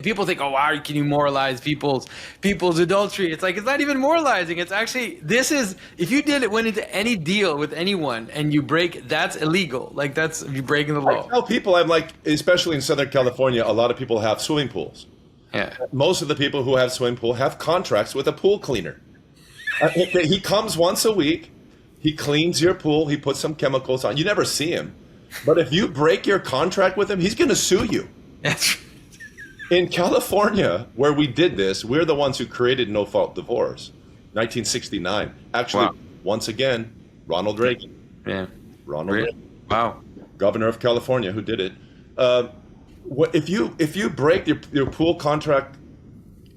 People think, oh, how can you moralize people's adultery? It's like, it's not even moralizing. It's actually, if you went into any deal with anyone and you break, that's illegal. Like, that's you breaking the law. I tell people, I'm like, especially in Southern California, a lot of people have swimming pools. Yeah. Most of the people who have swimming pool have contracts with a pool cleaner. He comes once a week. He cleans your pool. He puts some chemicals on. You never see him. But if you break your contract with him, he's going to sue you. That's In California, where we did this, we're the ones who created no-fault divorce, 1969. Actually, Wow. Once again, Ronald Reagan. Yeah. Ronald Reagan, Wow. governor of California, who did it. If you break your pool contract,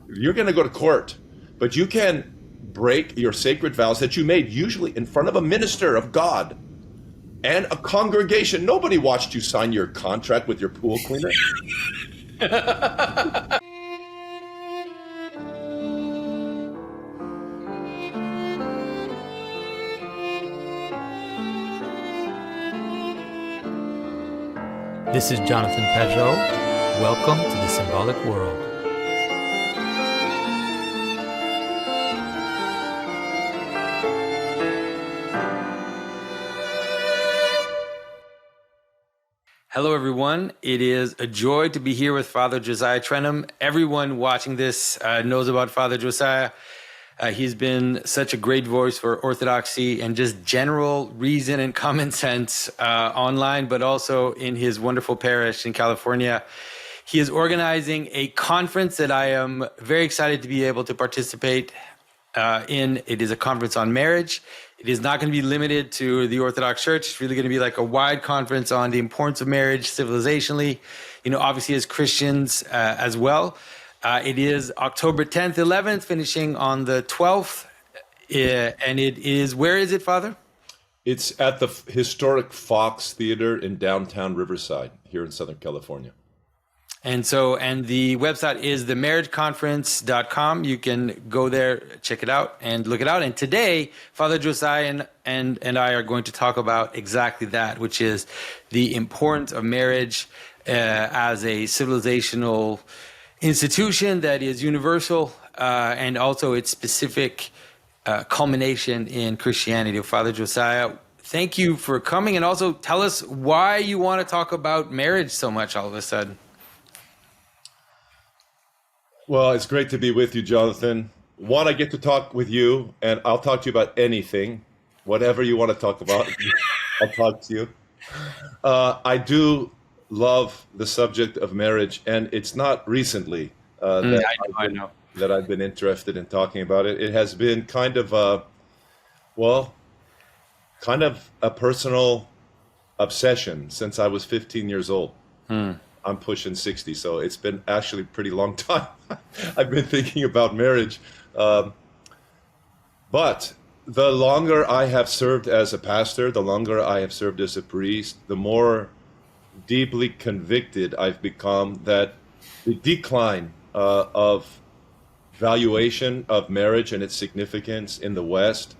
you're going to go to court. But you can break your sacred vows that you made, usually in front of a minister of God and a congregation. Nobody watched you sign your contract with your pool cleaner. This is Jonathan Pedro. Welcome to the Symbolic World. Hello, everyone. It is a joy to be here with Father Josiah Trenham. Everyone watching this knows about Father Josiah. He's been such a great voice for orthodoxy and just general reason and common sense online, but also in his wonderful parish in California. He is organizing a conference that I am very excited to be able to participate in. It is a conference on marriage. It is not going to be limited to the Orthodox Church. It's really going to be like a wide conference on the importance of marriage civilizationally, obviously as Christians as well. It is October 10th, 11th, finishing on the 12th. And it is, where is it, Father? It's at the historic Fox Theater in downtown Riverside here in Southern California. And the website is themarriageconference.com. You can go there, check it out, and look it out. And today, Father Josiah and I are going to talk about exactly that, which is the importance of marriage as a civilizational institution that is universal, and also its specific culmination in Christianity. Father Josiah, thank you for coming, and also tell us why you want to talk about marriage so much all of a sudden. Well, it's great to be with you, Jonathan. One, I get to talk with you, and I'll talk to you about anything, whatever you want to talk about. I'll talk to you. I do love the subject of marriage, and it's not recently that I've been interested in talking about it. It has been kind of a personal obsession since I was 15 years old. I'm pushing 60, so it's been actually a pretty long time. I've been thinking about marriage. But the longer I have served as a pastor, the longer I have served as a priest, the more deeply convicted I've become that the decline of valuation of marriage and its significance in the West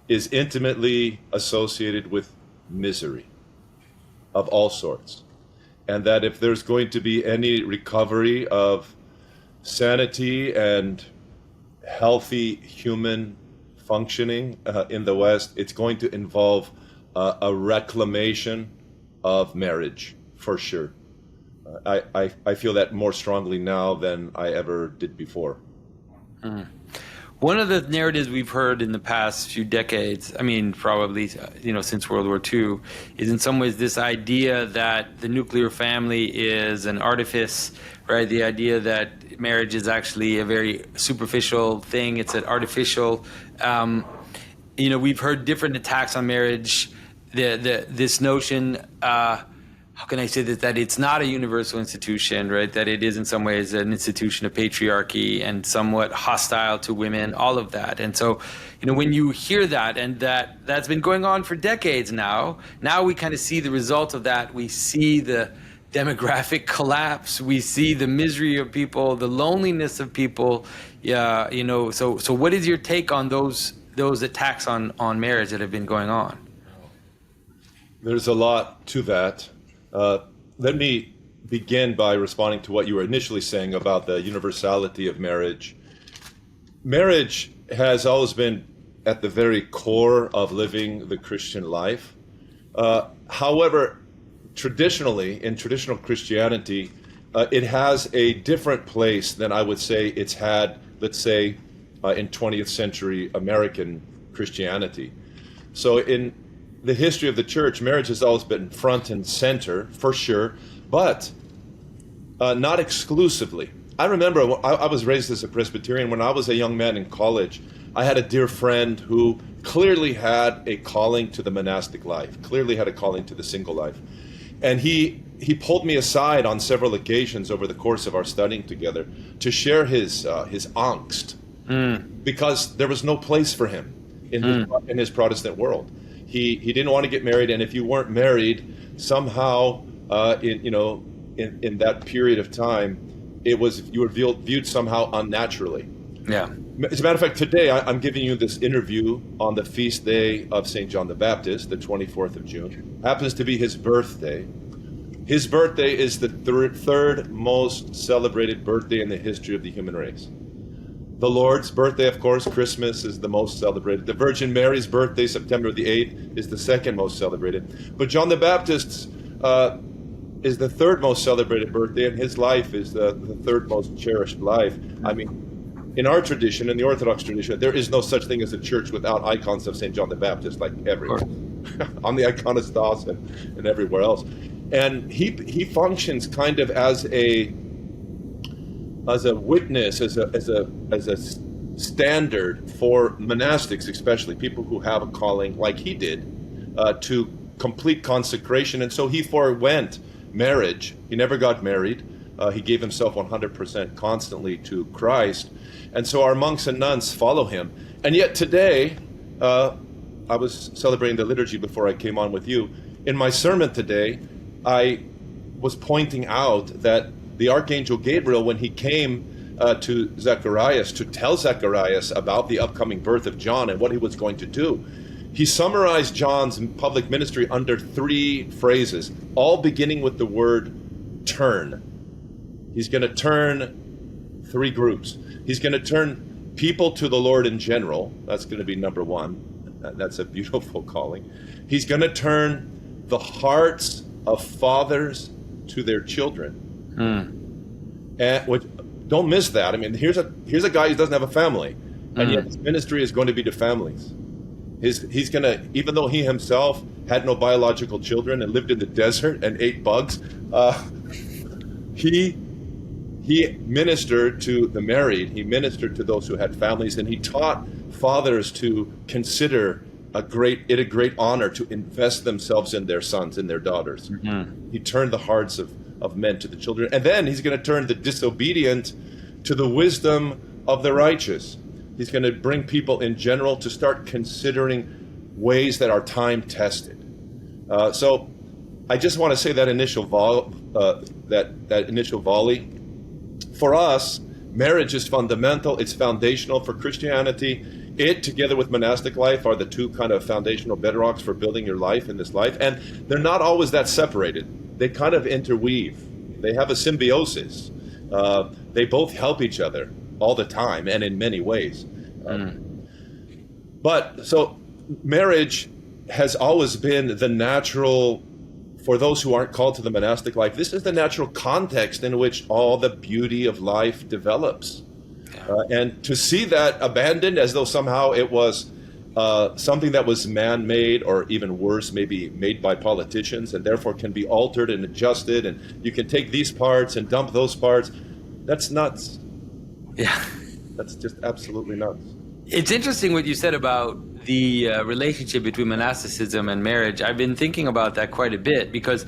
is intimately associated with misery of all sorts. And that if there's going to be any recovery of sanity and healthy human functioning in the West, it's going to involve a reclamation of marriage, for sure. I feel that more strongly now than I ever did before. One of the narratives we've heard in the past few decades, probably, since World War II, is in some ways this idea that the nuclear family is an artifice, right? The idea that marriage is actually a very superficial thing. It's an artificial, we've heard different attacks on marriage. This notion, how can I say this, that it's not a universal institution, right? That it is in some ways an institution of patriarchy and somewhat hostile to women, all of that. And so, when you hear that, and that's been going on for decades now we kind of see the result of that. We see the demographic collapse. We see the misery of people, the loneliness of people. So what is your take on those attacks on marriage that have been going on? There's a lot to that. Let me begin by responding to what you were initially saying about the universality of marriage. Marriage has always been at the very core of living the Christian life. However, traditionally, in traditional Christianity, it has a different place than I would say it's had, let's say, in 20th century American Christianity. So in the history of the church, marriage has always been front and center, for sure, but not exclusively. I remember I was raised as a Presbyterian. When I was a young man in college, I had a dear friend who clearly had a calling to the monastic life, clearly had a calling to the single life. And he pulled me aside on several occasions over the course of our studying together to share his angst, because there was no place for him in his Protestant world. He didn't want to get married, and if you weren't married, somehow in that period of time, you were viewed somehow unnaturally. Yeah. As a matter of fact, today I'm giving you this interview on the feast day of St. John the Baptist, the 24th of June. Happens to be his birthday. His birthday is the third most celebrated birthday in the history of the human race. The Lord's birthday, of course, Christmas, is the most celebrated. The Virgin Mary's birthday, September the 8th, is the second most celebrated. But John the Baptist's is the third most celebrated birthday, and his life is the third most cherished life. I mean, in our tradition, in the Orthodox tradition, there is no such thing as a church without icons of St. John the Baptist, like everywhere, on the iconostas and everywhere else. And he functions kind of as a witness, as a standard for monastics, especially people who have a calling like he did, to complete consecration. And so he forewent marriage. He never got married. He gave himself 100% constantly to Christ. And so our monks and nuns follow him. And yet today, I was celebrating the liturgy before I came on with you. In my sermon today, I was pointing out that the Archangel Gabriel, when he came to Zacharias to tell Zacharias about the upcoming birth of John and what he was going to do, he summarized John's public ministry under three phrases, all beginning with the word turn. He's going to turn three groups. He's going to turn people to the Lord in general. That's going to be number one. That's a beautiful calling. He's going to turn the hearts of fathers to their children. And don't miss that. I mean, here's a guy who doesn't have a family, and yet his ministry is going to be to families. He's going to, even though he himself had no biological children and lived in the desert and ate bugs, he ministered to the married. He ministered to those who had families, and he taught fathers to consider a great honor to invest themselves in their sons and their daughters. He turned the hearts of men to the children, and then he's going to turn the disobedient to the wisdom of the righteous. He's going to bring people in general to start considering ways that are time tested. So I just want to say that initial volley. For us, marriage is fundamental. It's foundational for Christianity. It, together with monastic life, are the two kind of foundational bedrocks for building your life in this life. And they're not always that separated. They kind of interweave. They have a symbiosis. They both help each other all the time and in many ways. But so marriage has always been the natural, for those who aren't called to the monastic life, this is the natural context in which all the beauty of life develops. And to see that abandoned as though somehow it was something that was man-made, or even worse, maybe made by politicians, and therefore can be altered and adjusted, and you can take these parts and dump those parts, that's nuts. Yeah. That's just absolutely nuts. It's interesting what you said about the relationship between monasticism and marriage. I've been thinking about that quite a bit, because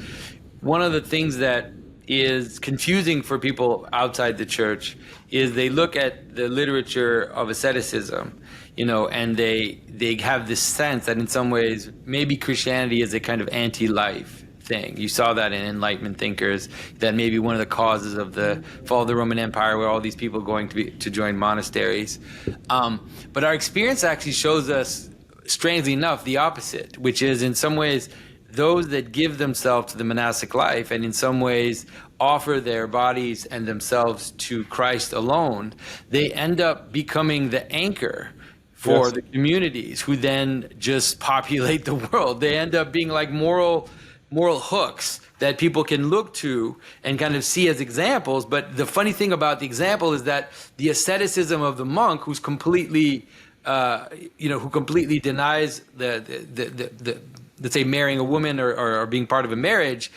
one of the things that is confusing for people outside the church is they look at the literature of asceticism, and they have this sense that in some ways maybe Christianity is a kind of anti-life thing. You saw that in Enlightenment thinkers, that maybe one of the causes of the fall of the Roman Empire were all these people going to join monasteries. But our experience actually shows us, strangely enough, the opposite, which is in some ways those that give themselves to the monastic life and in some ways offer their bodies and themselves to Christ alone, they end up becoming the anchor for the communities who then just populate the world. They end up being like moral hooks that people can look to and kind of see as examples. But the funny thing about the example is that the asceticism of the monk, who's completely, who completely denies the let's say marrying a woman or being part of a marriage,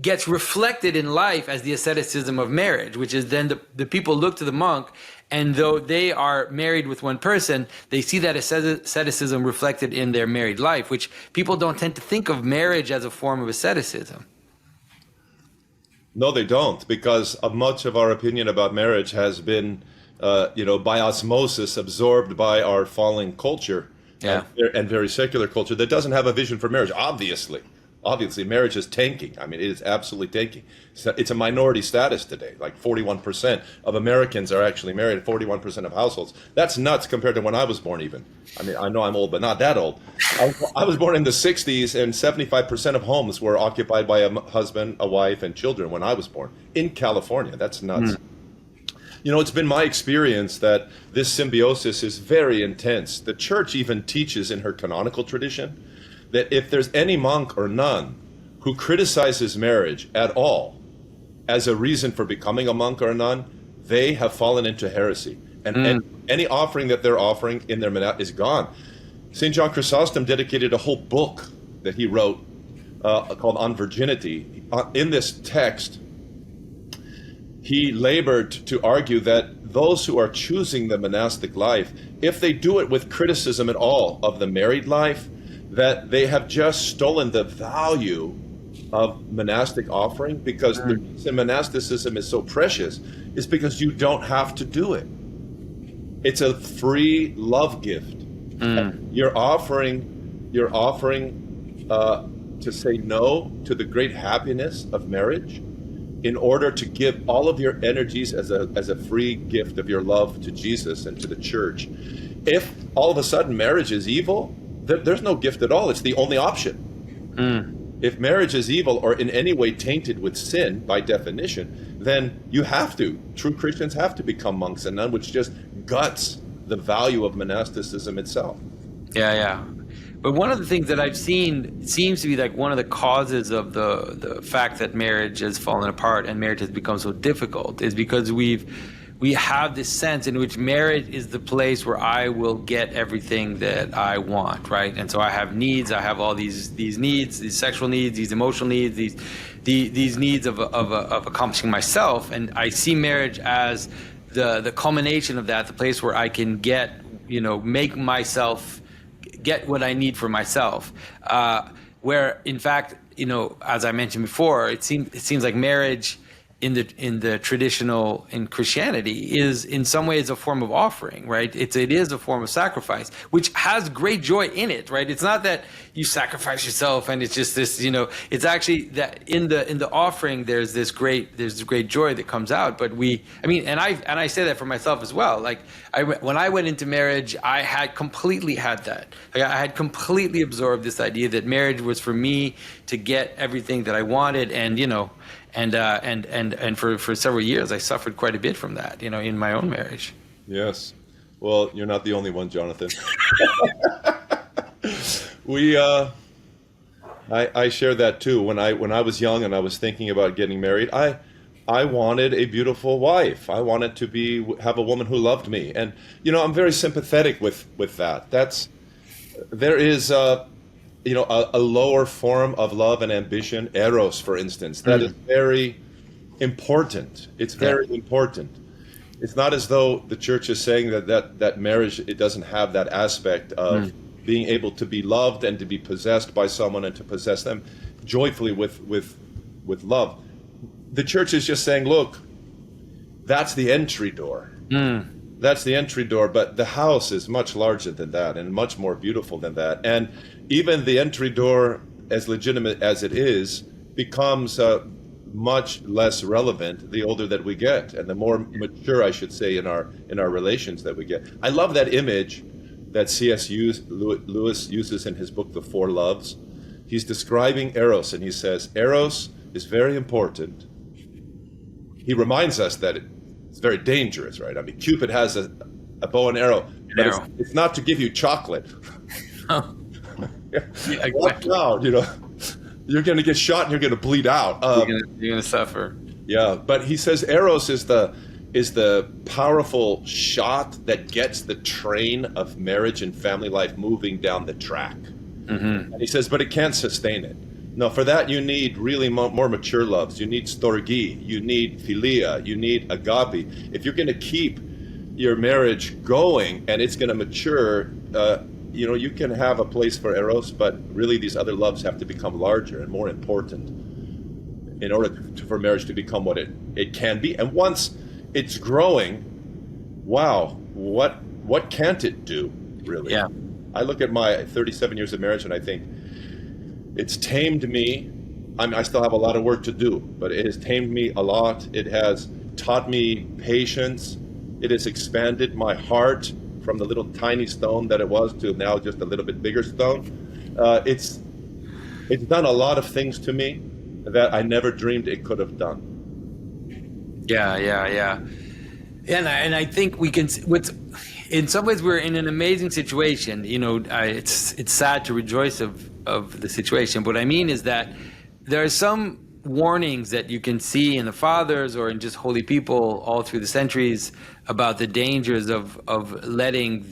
gets reflected in life as the asceticism of marriage, which is then the people look to the monk, and though they are married with one person, they see that asceticism reflected in their married life, which people don't tend to think of marriage as a form of asceticism. No, they don't, because much of our opinion about marriage has been, by osmosis absorbed by our fallen culture and very secular culture that doesn't have a vision for marriage, obviously. Obviously, marriage is tanking. I mean, it is absolutely tanking. It's a minority status today. Like 41% of Americans are actually married, 41% of households. That's nuts compared to when I was born even. I mean, I know I'm old, but not that old. I was born in the 60s, and 75% of homes were occupied by a husband, a wife, and children when I was born. In California, that's nuts. It's been my experience that this symbiosis is very intense. The church even teaches in her canonical tradition that if there's any monk or nun who criticizes marriage at all as a reason for becoming a monk or a nun, they have fallen into heresy. And any offering that they're offering in their is gone. St. John Chrysostom dedicated a whole book that he wrote called On Virginity. In this text, he labored to argue that those who are choosing the monastic life, if they do it with criticism at all of the married life, that they have just stolen the value of monastic offering, because the reason monasticism is so precious is because you don't have to do it. It's a free love gift. You're offering to say no to the great happiness of marriage in order to give all of your energies as a free gift of your love to Jesus and to the church. If all of a sudden marriage is evil, there's no gift at all. It's the only option. If marriage is evil or in any way tainted with sin, by definition, then you have to. True Christians have to become monks and nuns, which just guts the value of monasticism itself. Yeah. But one of the things that I've seen seems to be like one of the causes of the fact that marriage has fallen apart and marriage has become so difficult is because we have this sense in which marriage is the place where I will get everything that I want, right? And so I have needs. I have all these needs, these sexual needs, these emotional needs, these needs of accomplishing myself. And I see marriage as the culmination of that, the place where I can make myself get what I need for myself. Where in fact, as I mentioned before, it seems like marriage in the traditional in Christianity is in some ways a form of offering, right? It is a form of sacrifice, which has great joy in it, right? It's not that you sacrifice yourself and it's just this, it's actually that in the offering there's great joy that comes out. But I say that for myself as well. Like when I went into marriage, I had completely had that. Like I had completely absorbed this idea that marriage was for me to get everything that I wanted, and for several years I suffered quite a bit from that, in my own marriage. Yes. Well, you're not the only one, Jonathan. I share that too. When I was young and I was thinking about getting married, I wanted a beautiful wife. I wanted to have a woman who loved me, and I'm very sympathetic with that. There is a lower form of love and ambition, eros, for instance, that is very important. It's very important. It's not as though the church is saying that marriage, it doesn't have that aspect of being able to be loved and to be possessed by someone and to possess them joyfully with love. The church is just saying, look, that's the entry door. That's the entry door, but the house is much larger than that and much more beautiful than that. And even the entry door, as legitimate as it is, becomes much less relevant the older that we get, and the more mature, I should say, in our relations that we get. I love that image that C.S. Lewis uses in his book, The Four Loves. he's describing Eros, and he says, Eros is very important. He reminds us that it's very dangerous, right? I mean, Cupid has a bow and arrow, but it's not to give you chocolate. Yeah, Watch out, you're going to get shot and you're going to bleed out. You're going to suffer. Yeah, but he says Eros is the powerful shot that gets the train of marriage and family life moving down the track. Mm-hmm. And he says, but it can't sustain it. No, for that you need really more mature loves. You need storgi, you need philia, you need agape. If you're going to keep your marriage going and it's going to mature, you can have a place for Eros, but really these other loves have to become larger and more important in order for marriage to become what it can be. And once it's growing, wow, what can't it do, really? Yeah. I look at my 37 years of marriage and I think it's tamed me. I still have a lot of work to do, but it has tamed me a lot. It has taught me patience. It has expanded my heart from the little tiny stone that it was to now just a little bit bigger stone. It's done a lot of things to me that I never dreamed it could have done. Yeah. And I think we can. In some ways, we're in an amazing situation. It's sad to rejoice of the situation. But what I mean is that there are some warnings that you can see in the fathers or in just holy people all through the centuries about the dangers of letting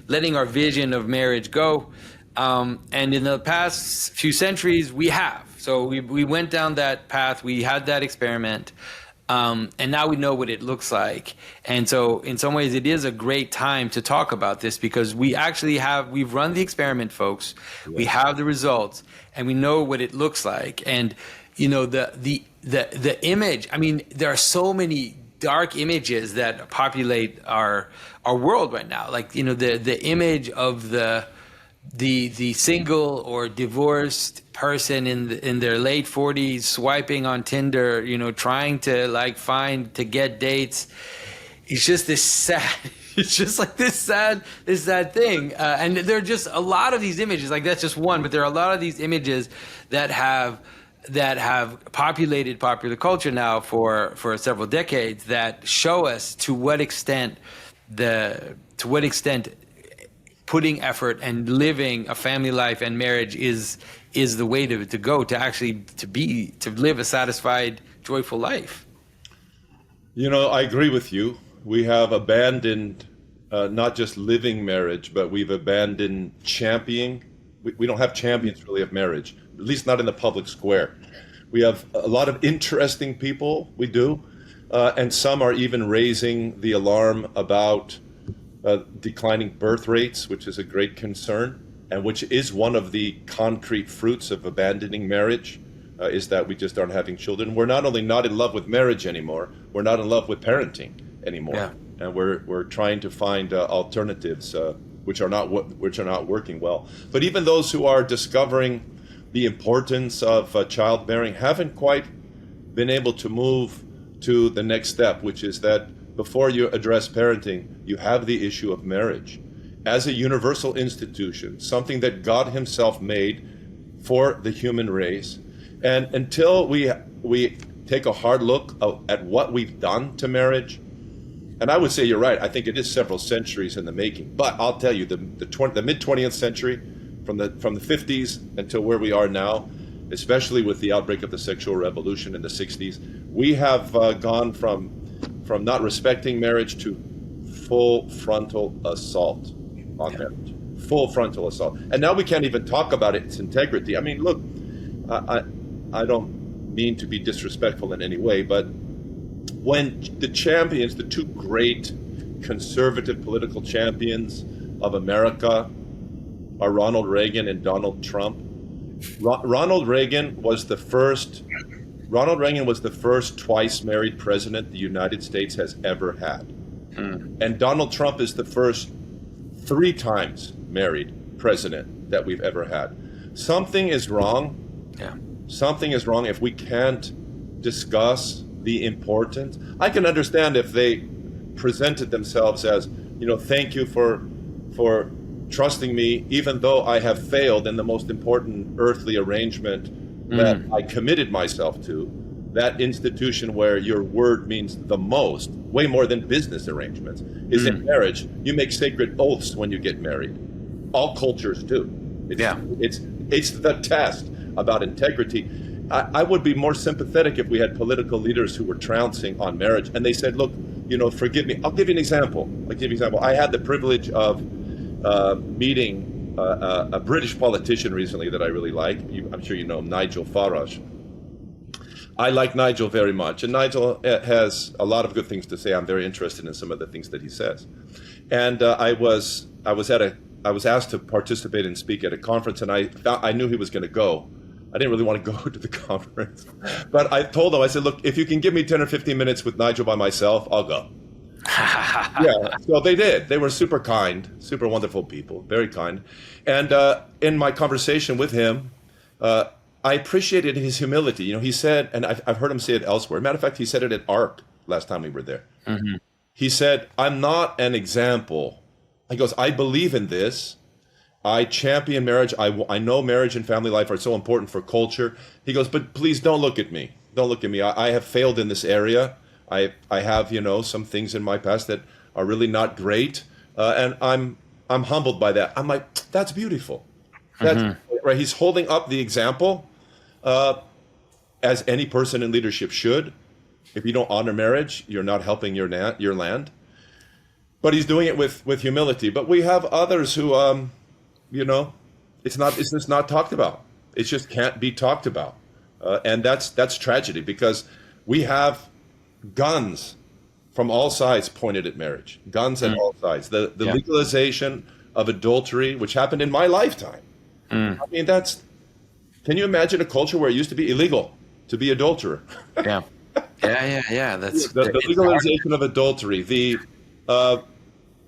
letting our vision of marriage go. And in the past few centuries, we have. So we went down that path. We had that experiment. And now we know what it looks like. And so in some ways, it is a great time to talk about this because we've run the experiment, folks. Yeah. We have the results and we know what it looks like. And, the image, I mean, there are so many dark images that populate our world right now. Like, the image of the single or divorced person in their late 40s swiping on Tinder, trying to get dates. It's just this sad. It's just like this sad thing. And there are just a lot of these images. Like that's just one, but there are a lot of these images that have populated popular culture now for several decades that show us to what extent putting effort and living a family life and marriage is the way to go to live a satisfied, joyful life. I agree with you. We have abandoned not just living marriage, but we've abandoned championing. We don't have champions really of marriage, at least not in the public square. We have a lot of interesting people, we do, and some are even raising the alarm about declining birth rates, which is a great concern, and which is one of the concrete fruits of abandoning marriage, is that we just aren't having children. We're not only not in love with marriage anymore, we're not in love with parenting anymore, yeah. And we're trying to find alternatives which are not working well. But even those who are discovering the importance of childbearing haven't quite been able to move to the next step, which is that before you address parenting, you have the issue of marriage as a universal institution, something that God himself made for the human race. And until we take a hard look at what we've done to marriage, and I would say you're right, I think it is several centuries in the making. But I'll tell you, the mid-20th century, from the 50s until where we are now, especially with the outbreak of the sexual revolution in the 60s, we have gone from not respecting marriage to full frontal assault on marriage. Full frontal assault. And now we can't even talk about its integrity. I mean, look, I don't mean to be disrespectful in any way, but when the champions, the two great conservative political champions of America are Ronald Reagan and Donald Trump. Ronald Reagan was the first twice married president the United States has ever had. And Donald Trump is the first 3 times married president that we've ever had. Something is wrong. Yeah. Something is wrong if we can't discuss the importance. I can understand if they presented themselves as, thank you for trusting me, even though I have failed in the most important earthly arrangement that I committed myself to, that institution where your word means the most, way more than business arrangements, is in marriage. You make sacred oaths when you get married. All cultures do. It's the test about integrity. I would be more sympathetic if we had political leaders who were trouncing on marriage and they said, look, forgive me. I'll give you an example. I had the privilege of meeting a British politician recently that I really like. I'm sure you know him, Nigel Farage. I like Nigel very much, and Nigel has a lot of good things to say. I'm very interested in some of the things that he says. And I was asked to participate and speak at a conference, and I knew he was going to go. I didn't really want to go to the conference, but I told him, I said, look, if you can give me 10 or 15 minutes with Nigel by myself, I'll go. Yeah, so they did. They were super kind, super wonderful people, very kind. And in my conversation with him, I appreciated his humility. He said, and I've heard him say it elsewhere. Matter of fact, he said it at ARC last time we were there. He said, I'm not an example. He goes, I believe in this. I champion marriage. I know marriage and family life are so important for culture. He goes, but please don't look at me. Don't look at me. I have failed in this area. I have, some things in my past that are really not great. And I'm humbled by that. I'm like, that's beautiful. That's right. He's holding up the example. As any person in leadership should. If you don't honor marriage, you're not helping your land. But he's doing it with humility. But we have others who, it's just not talked about. It just can't be talked about, and that's tragedy because we have guns from all sides pointed at marriage. Guns at all sides. The legalization of adultery, which happened in my lifetime. I mean, can you imagine a culture where it used to be illegal to be adulterer? Yeah. That's the legalization of adultery.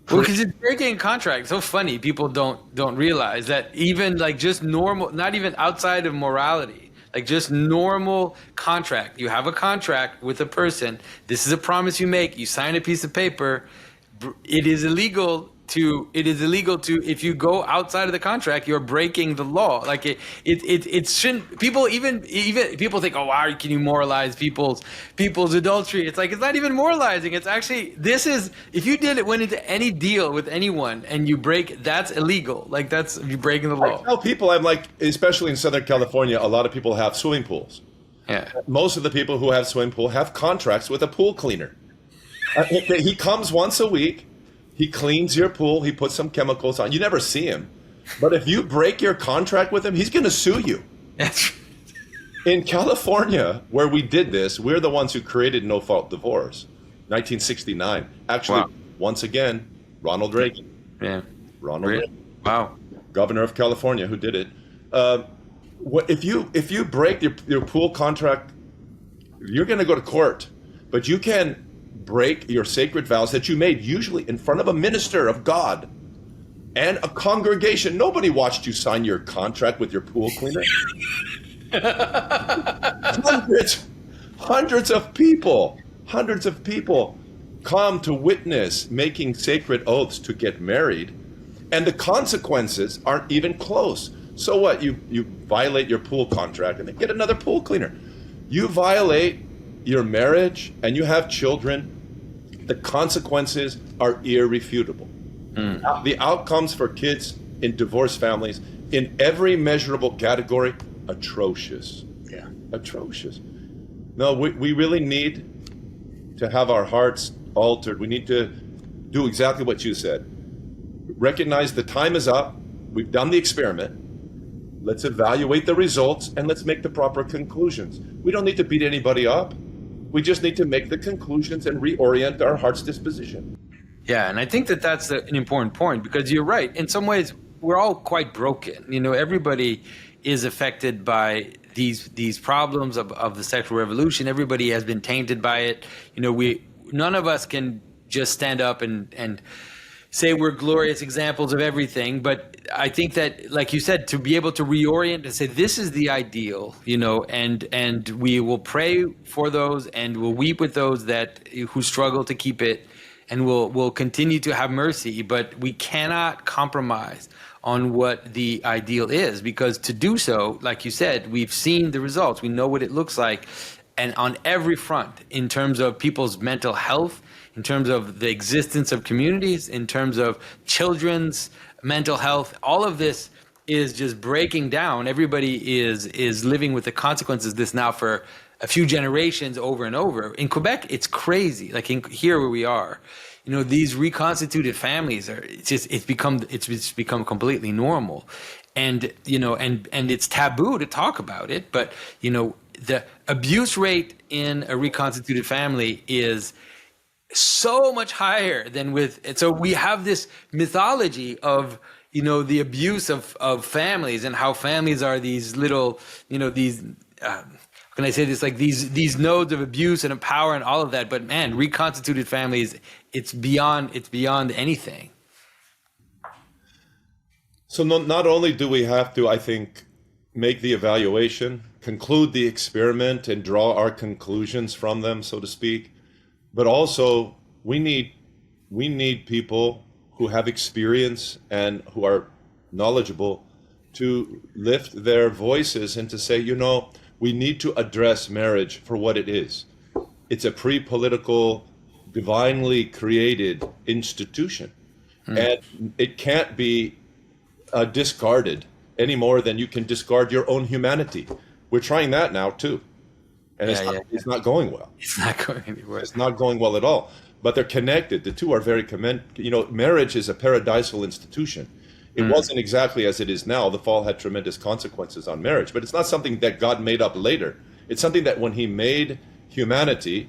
Because it's breaking contract. So funny. People don't realize that even like just normal, not even outside of morality, like just normal contract. You have a contract with a person. This is a promise you make. You sign a piece of paper. It is illegal to if you go outside of the contract, you're breaking the law. Like it shouldn't. People even people think, oh, wow, can you moralize people's adultery? It's like it's not even moralizing. It's actually if you went into any deal with anyone and you break, that's illegal. Like you're breaking the law. I tell people, I'm like, especially in Southern California, a lot of people have swimming pools. Yeah. Most of the people who have swimming pool have contracts with a pool cleaner. He comes once a week. He cleans your pool. He puts some chemicals on. You never see him. But if you break your contract with him, he's going to sue you. In California, where we did this, we're the ones who created no-fault divorce. 1969. Actually, once again, Ronald Reagan. Yeah. Ronald Reagan. Wow. Governor of California, who did it. If you break your pool contract, you're going to go to court. But you can break your sacred vows that you made, usually in front of a minister of God and a congregation. Nobody watched you sign your contract with your pool cleaner. Hundreds of people come to witness making sacred oaths to get married, and the consequences aren't even close. So what? You violate your pool contract and then get another pool cleaner. You violate your marriage and you have children, the consequences are irrefutable. The outcomes for kids in divorced families in every measurable category, atrocious. Yeah. Atrocious. No, we really need to have our hearts altered. We need to do exactly what you said. Recognize the time is up. We've done the experiment. Let's evaluate the results and let's make the proper conclusions. We don't need to beat anybody up. We just need to make the conclusions and reorient our heart's disposition. Yeah, and I think that's an important point because you're right. In some ways, we're all quite broken. Everybody is affected by these problems of the sexual revolution. Everybody has been tainted by it. None of us can just stand up and say we're glorious examples of everything. But I think that, like you said, to be able to reorient and say this is the ideal, and we will pray for those and we'll weep with those who struggle to keep it. and we'll continue to have mercy, but we cannot compromise on what the ideal is, because to do so, like you said, we've seen the results. We know what it looks like, and on every front, in terms of people's mental health, in terms of the existence of communities, in terms of children's mental health, all of this is just breaking down. Everybody is living with the consequences of this now for a few generations over and over. In Quebec, it's crazy. Like here where we are, these reconstituted families it's become completely normal, and and it's taboo to talk about it. But the abuse rate in a reconstituted family is so much higher than and so we have this mythology of the abuse of families, and how families are these little these how can I say this, like these nodes of abuse and of power and all of that. But man, reconstituted families, it's beyond anything. So not only do we have to, I think, make the evaluation, conclude the experiment, and draw our conclusions from them, so to speak, but also we need people who have experience and who are knowledgeable to lift their voices and to say, we need to address marriage for what it is. It's a pre-political, divinely created institution. And it can't be discarded any more than you can discard your own humanity. We're trying that now too. And it's not going well. It's not going anywhere. It's not going well at all. But they're connected. The two are very marriage is a paradisal institution. It wasn't exactly as it is now. The fall had tremendous consequences on marriage, but it's not something that God made up later. It's something that when he made humanity,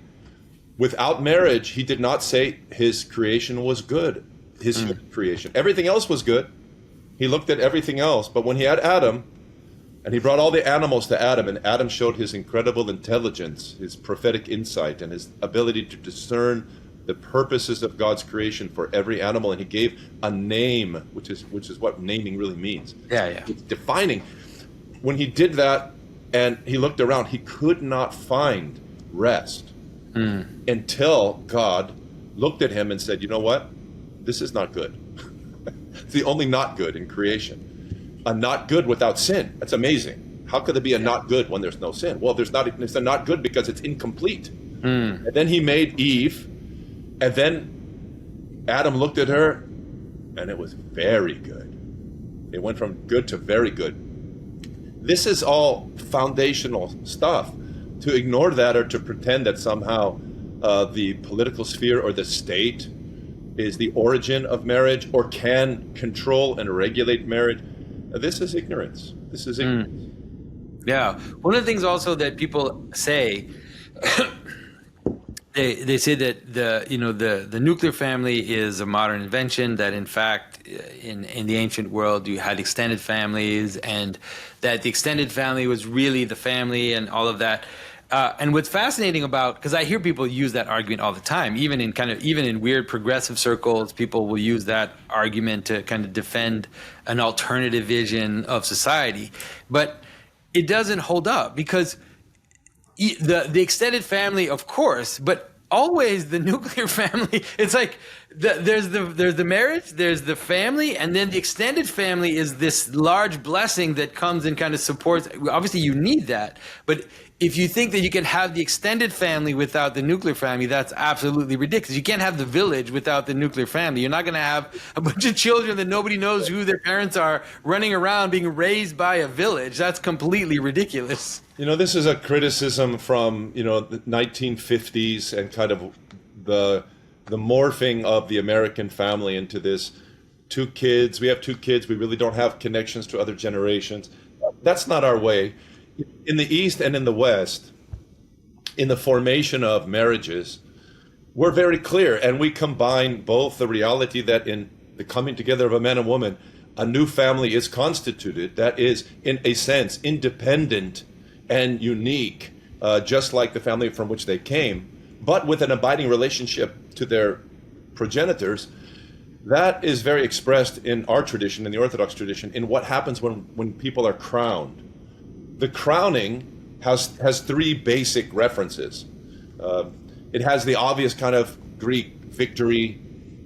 without marriage, he did not say his creation was good, his human creation. Everything else was good. He looked at everything else, but when he had Adam, and he brought all the animals to Adam, and Adam showed his incredible intelligence, his prophetic insight, and his ability to discern the purposes of God's creation for every animal, and he gave a name, which is what naming really means. It's defining. When he did that, and he looked around, he could not find rest until God looked at him and said, "You know what? This is not good." It's the only not good in creation. A not good without sin. That's amazing. How could there be a not good when there's no sin? Well, it's a not good because it's incomplete. And then he made Eve. And then Adam looked at her, and it was very good. It went from good to very good. This is all foundational stuff. To ignore that or to pretend that somehow the political sphere or the state is the origin of marriage or can control and regulate marriage, this is ignorance. This is ignorance. Yeah. One of the things also that people say, They say that the nuclear family is a modern invention, that in fact in the ancient world you had extended families, and that the extended family was really the family and all of that. And what's fascinating about, because I hear people use that argument all the time, even in weird progressive circles, people will use that argument to kind of defend an alternative vision of society. But it doesn't hold up, because the extended family, of course, but always the nuclear family. It's like there's the marriage, there's the family, and then the extended family is this large blessing that comes and kind of supports. Obviously, you need that, but if you think that you can have the extended family without the nuclear family, that's absolutely ridiculous. You can't have the village without the nuclear family. You're not going to have a bunch of children that nobody knows who their parents are running around being raised by a village. That's completely ridiculous. This is a criticism from, the 1950s and kind of the morphing of the American family into this two kids. We have two kids. We really don't have connections to other generations. That's not our way. In the East and in the West, in the formation of marriages, we're very clear, and we combine both the reality that in the coming together of a man and woman, a new family is constituted that is, in a sense, independent and unique, just like the family from which they came, but with an abiding relationship to their progenitors. That is very expressed in our tradition, in the Orthodox tradition, in what happens when people are crowned. The crowning has three basic references. It has the obvious kind of Greek victory.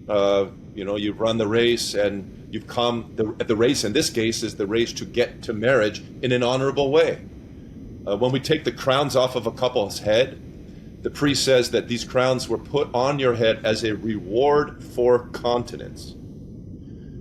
You've run the race and you've come. The race in this case is the race to get to marriage in an honorable way. When we take the crowns off of a couple's head, the priest says that these crowns were put on your head as a reward for continence.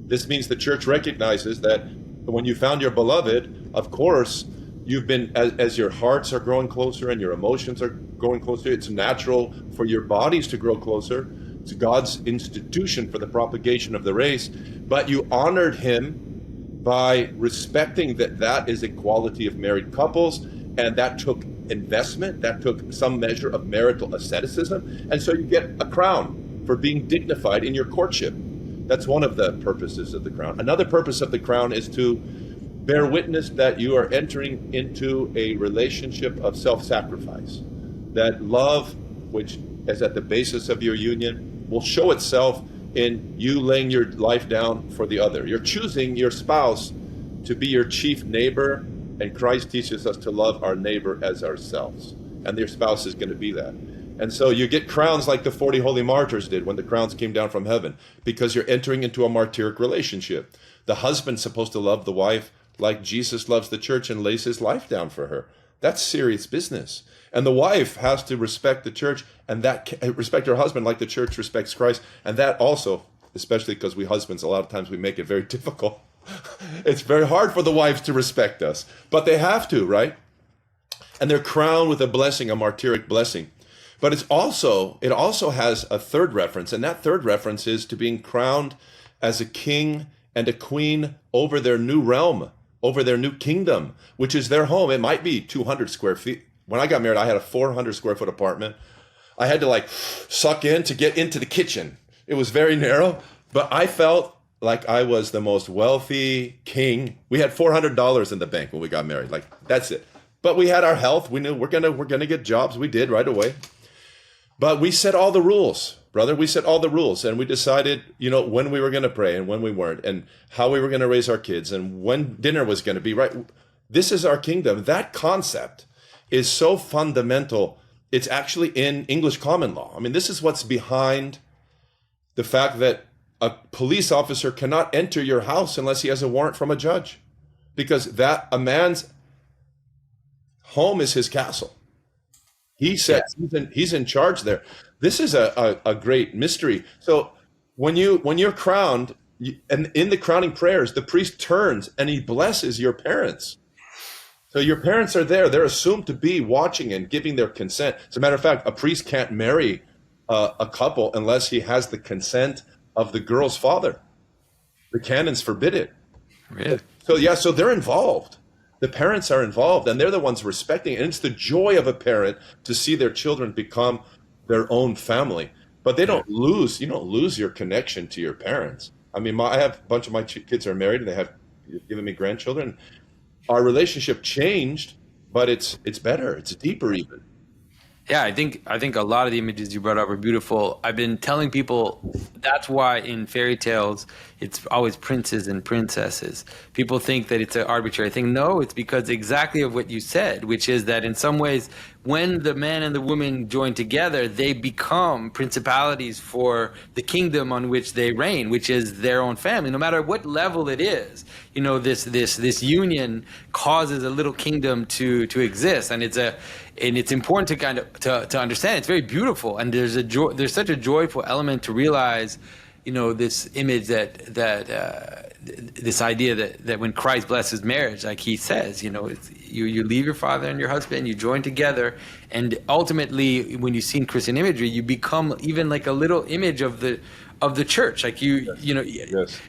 This means the church recognizes that when you found your beloved, of course, you've been, as your hearts are growing closer and your emotions are growing closer, it's natural for your bodies to grow closer. It's God's institution for the propagation of the race, but you honored him by respecting that is a quality of married couples, and that took investment, that took some measure of marital asceticism, and so you get a crown for being dignified in your courtship. That's one of the purposes of the crown. Another purpose of the crown is to bear witness that you are entering into a relationship of self-sacrifice. That love, which is at the basis of your union, will show itself in you laying your life down for the other. You're choosing your spouse to be your chief neighbor, and Christ teaches us to love our neighbor as ourselves. And your spouse is going to be that. And so you get crowns like the 40 holy martyrs did when the crowns came down from heaven, because you're entering into a martyric relationship. The husband's supposed to love the wife like Jesus loves the church and lays his life down for her. That's serious business. And the wife has to respect the church and respect her husband like the church respects Christ. And that also, especially because we husbands, a lot of times we make it very difficult. It's very hard for the wives to respect us, but they have to, right? And they're crowned with a blessing, a martyric blessing. But it also has a third reference, and that third reference is to being crowned as a king and a queen over their new realm, over their new kingdom, which is their home. It might be 200 square feet. When I got married, I had a 400 square foot apartment. I had to suck in to get into the kitchen. It was very narrow, but I felt like I was the most wealthy king. We had $400 in the bank when we got married. That's it. But we had our health. We knew we're gonna get jobs. We did right away. But we set all the rules, brother. We set all the rules, and we decided, when we were going to pray and when we weren't, and how we were going to raise our kids, and when dinner was going to be, right? This is our kingdom. That concept is so fundamental. It's actually in English common law. I mean, this is what's behind the fact that a police officer cannot enter your house unless he has a warrant from a judge, because a man's home is his castle. He sets, he's in charge there. This is a great mystery. So when you're crowned, and in the crowning prayers, the priest turns and he blesses your parents. So your parents are there. They're assumed to be watching and giving their consent. As a matter of fact, a priest can't marry a couple unless he has the consent of the girl's father. The canons forbid it. Really? So they're involved. The parents are involved, and they're the ones respecting it. And it's the joy of a parent to see their children become their own family. But you don't lose your connection to your parents. I mean, I have a bunch of my kids are married, and they have given me grandchildren. Our relationship changed, but it's better. It's deeper even. Yeah, I think a lot of the images you brought up are beautiful. I've been telling people that's why in fairy tales it's always princes and princesses. People think that it's an arbitrary thing. No, it's because exactly of what you said, which is that in some ways, when the man and the woman join together, they become principalities for the kingdom on which they reign, which is their own family, no matter what level it is. This union causes a little kingdom to exist, and it's important to kind of to understand. It's very beautiful, and there's such a joyful element to realize, this image this idea that when Christ blesses marriage, like he says, you leave your father and your husband, you join together, and ultimately, when you see in Christian imagery, you become even like a little image of the church. Like Yes.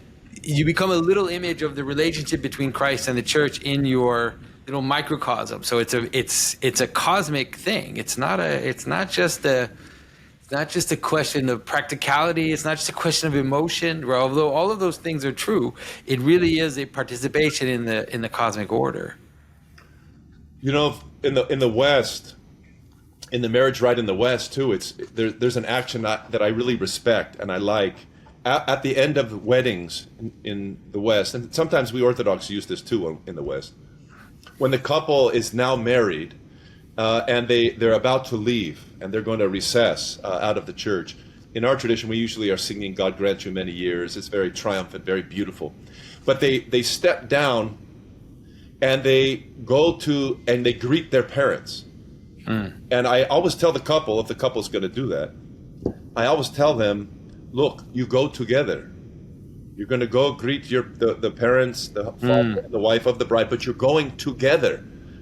You become a little image of the relationship between Christ and the church in your little microcosm. So it's a cosmic thing. It's not just a question of practicality. It's not just a question of emotion. Although all of those things are true, it really is a participation in the cosmic order. In the West, in the marriage rite in the West too, there's an action that I really respect and I like. At the end of weddings in the West, and sometimes we Orthodox use this too in the West, when the couple is now married and they're about to leave and they're going to recess out of the church, in our tradition, we usually are singing God grant you many years. It's very triumphant, very beautiful. But they step down and they go to, and they greet their parents. And I always tell the couple, if the couple's going to do that, I always tell them, look, you go together. You're going to go greet the parents, the father, the wife of the bride, but you're going together.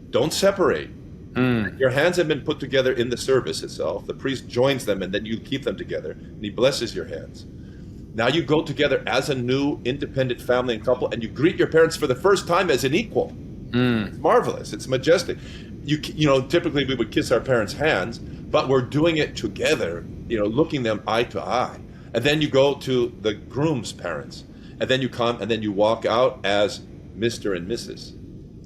Don't separate. Your hands have been put together in the service itself. The priest joins them, and then you keep them together, and he blesses your hands. Now you go together as a new independent family and couple, and you greet your parents for the first time as an equal. It's marvelous. It's majestic. You know, typically we would kiss our parents' hands, but we're doing it together, you know, looking them eye to eye. And then you go to the groom's parents, and then you come, and then you walk out as Mr. and Mrs.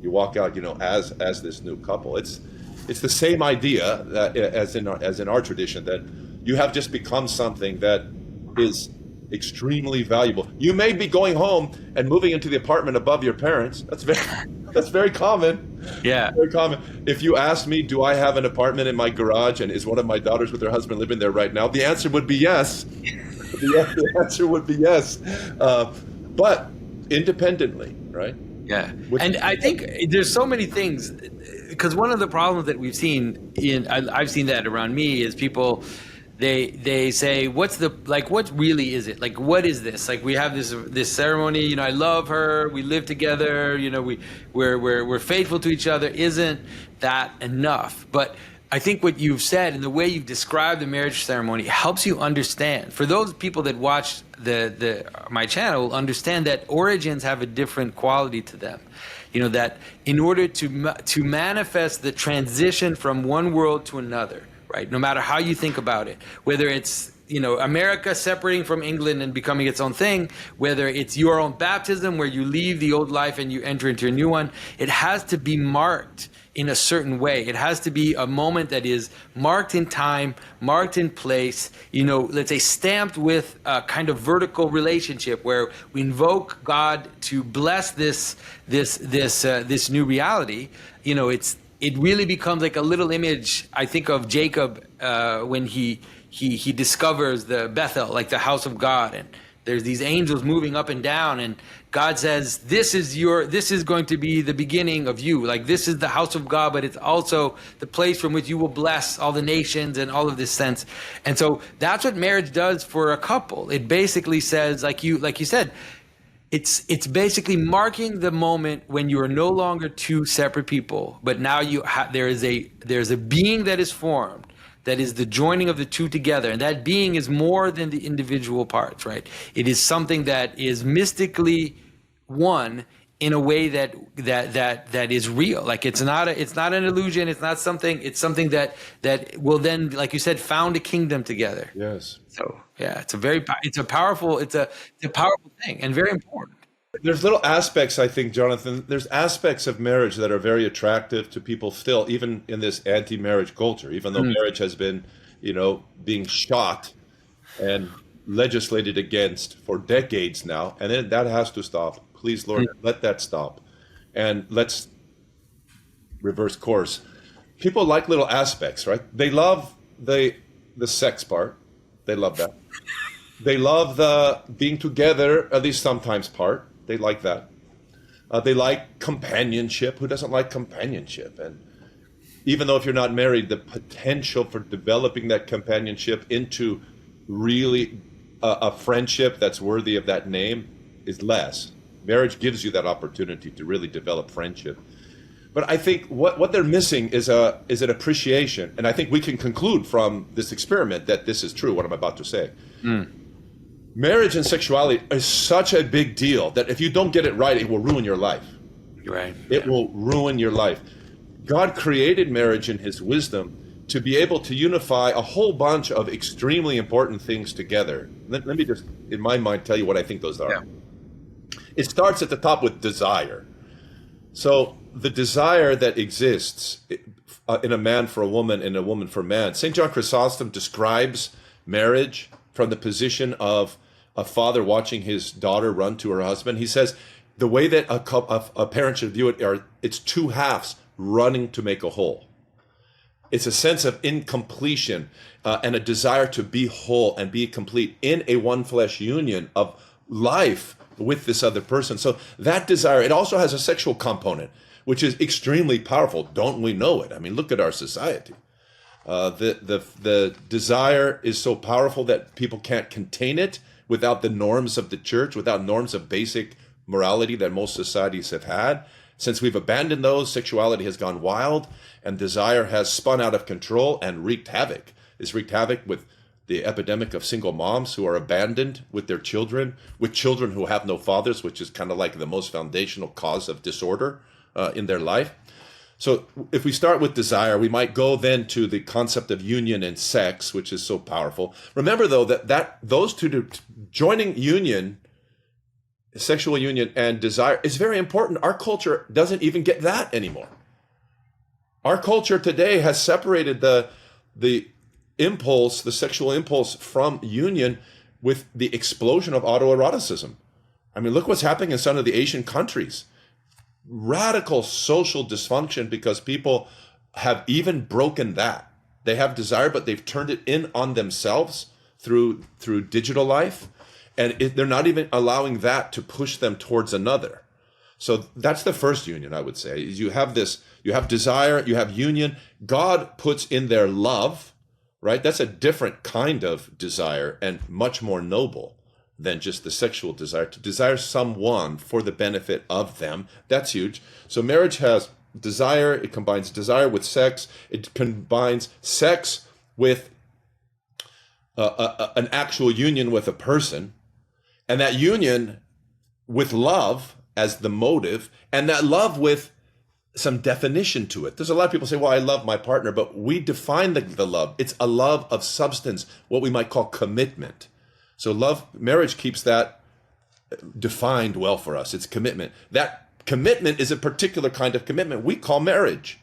You walk out, you know, as this new couple. It's the same idea that, as in our tradition, that you have just become something that is extremely valuable. You may be going home and moving into the apartment above your parents. That's very common. Yeah. Very common. If you ask me, do I have an apartment in my garage and is one of my daughters with her husband living there right now? The answer would be yes. The answer would be yes. But independently, right? Yeah. And I think there's so many things, because one of the problems that we've seen I've seen that around me is people, they say, what really is it? Like, what is this? Like, we have this ceremony, you know, I love her, we live together, you know, we're faithful to each other. Isn't that enough? But I think what you've said and the way you've described the marriage ceremony helps you understand. For those people that watch my channel, understand that origins have a different quality to them. You know, that in order to manifest the transition from one world to another, right? No matter how you think about it, whether it's, you know, America separating from England and becoming its own thing, whether it's your own baptism where you leave the old life and you enter into a new one, it has to be marked in a certain way. It has to be a moment that is marked in time, marked in place, you know, let's say stamped with a kind of vertical relationship where we invoke God to bless this new reality. You know, it really becomes like a little image, I think, of Jacob when he discovers the Bethel, like the house of God, and there's these angels moving up and down, and God says, this is going to be the beginning of you. Like, this is the house of God, but it's also the place from which you will bless all the nations and all of this sense. And so that's what marriage does for a couple. It basically says, like you said, it's basically marking the moment when you are no longer two separate people, but now there's a being that is formed, that is the joining of the two together, and that being is more than the individual parts, right? It is something that is mystically one in a way that is real. Like, it's not an illusion. It's not something. It's something that will then, like you said, found a kingdom together. Yes. So yeah, it's a powerful thing and very important. There's little aspects, I think, Jonathan, there's aspects of marriage that are very attractive to people still, even in this anti-marriage culture, even though marriage has been, you know, being shot and legislated against for decades now. And then that has to stop. Please, Lord, let that stop. And let's reverse course. People like little aspects, right? They love the sex part. They love that. They love the being together, at least sometimes part. They like that. They like companionship. Who doesn't like companionship? And even though if you're not married, the potential for developing that companionship into really a friendship that's worthy of that name is less. Marriage gives you that opportunity to really develop friendship. But I think what they're missing is an appreciation. And I think we can conclude from this experiment that this is true, what I'm about to say. Marriage and sexuality is such a big deal that if you don't get it right, it will ruin your life. Right. It will ruin your life. God created marriage in his wisdom to be able to unify a whole bunch of extremely important things together. Let me just, in my mind, tell you what I think those are. Yeah. It starts at the top with desire. So the desire that exists in a man for a woman and a woman for a man. St. John Chrysostom describes marriage from the position of a father watching his daughter run to her husband. He says the way that a parent should view it it's two halves running to make a whole. It's a sense of incompletion and a desire to be whole and be complete in a one flesh union of life with this other person. So that desire, it also has a sexual component, which is extremely powerful. Don't we know it? I mean, look at our society. The desire is so powerful that people can't contain it without the norms of the church, without norms of basic morality that most societies have had. Since we've abandoned those, sexuality has gone wild, and desire has spun out of control and wreaked havoc. It's wreaked havoc with the epidemic of single moms who are abandoned with their children, with children who have no fathers, which is kind of like the most foundational cause of disorder in their life. So if we start with desire, we might go then to the concept of union and sex, which is so powerful. Remember, though, that those two, joining union, sexual union and desire, is very important. Our culture doesn't even get that anymore. Our culture today has separated the impulse, the sexual impulse, from union with the explosion of autoeroticism. I mean, look what's happening in some of the Asian countries. Radical social dysfunction because people have even broken that. They have desire, but they've turned it in on themselves through digital life. And they're not even allowing that to push them towards another. So that's the first union, I would say. Is you have desire, you have union. God puts in there love, right? That's a different kind of desire and much more noble than just the sexual desire. To desire someone for the benefit of them, that's huge. So marriage has desire. It combines desire with sex. It combines sex with an actual union with a person. And that union with love as the motive, and that love with some definition to it. There's a lot of people say, well, I love my partner, but we define the love. It's a love of substance, what we might call commitment. So marriage keeps that defined well for us. It's commitment. That commitment is a particular kind of commitment we call marriage,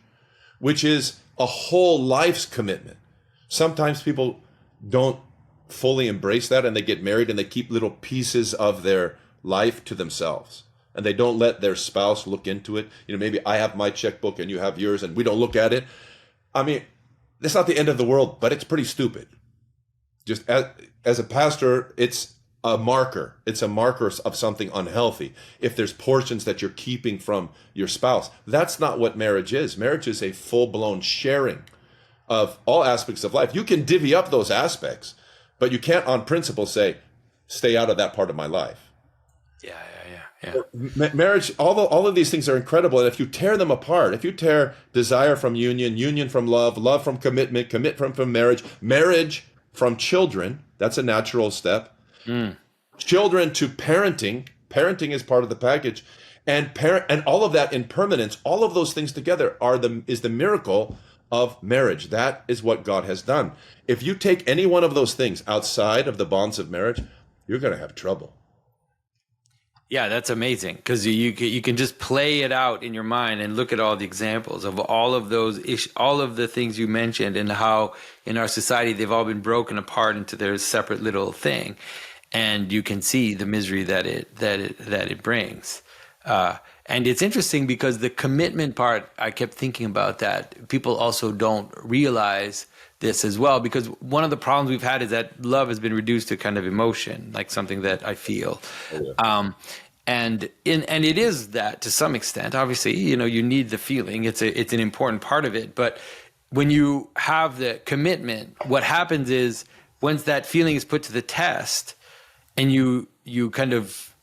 which is a whole life's commitment. Sometimes people don't fully embrace that, and they get married and they keep little pieces of their life to themselves, and they don't let their spouse look into it. Maybe I have my checkbook and you have yours, and we don't look at it. I mean, it's not the end of the world, but it's pretty stupid. Just as a pastor, it's a marker. It's a marker of something unhealthy. If there's portions that you're keeping from your spouse, that's not what marriage is. Marriage is a full-blown sharing of all aspects of life. You can divvy up those aspects, but you can't on principle say, stay out of that part of my life. Yeah. Marriage, all of these things are incredible. And if you tear them apart, if you tear desire from union, union from love, love from commitment, from marriage, marriage from children, that's a natural step. Children to parenting is part of the package. And all of that in permanence, all of those things together is the miracle of marriage. That is what God has done. If you take any one of those things outside of the bonds of marriage, you're going to have trouble. Yeah, that's amazing, because you can just play it out in your mind and look at all the examples of all of those all of the things you mentioned, and how in our society they've all been broken apart into their separate little thing, and you can see the misery that it brings. And it's interesting because the commitment part, I kept thinking about that. People also don't realize this as well, because one of the problems we've had is that love has been reduced to kind of emotion, like something that I feel. And it is that to some extent. Obviously, you need the feeling. It's an important part of it. But when you have the commitment, what happens is once that feeling is put to the test, and you kind of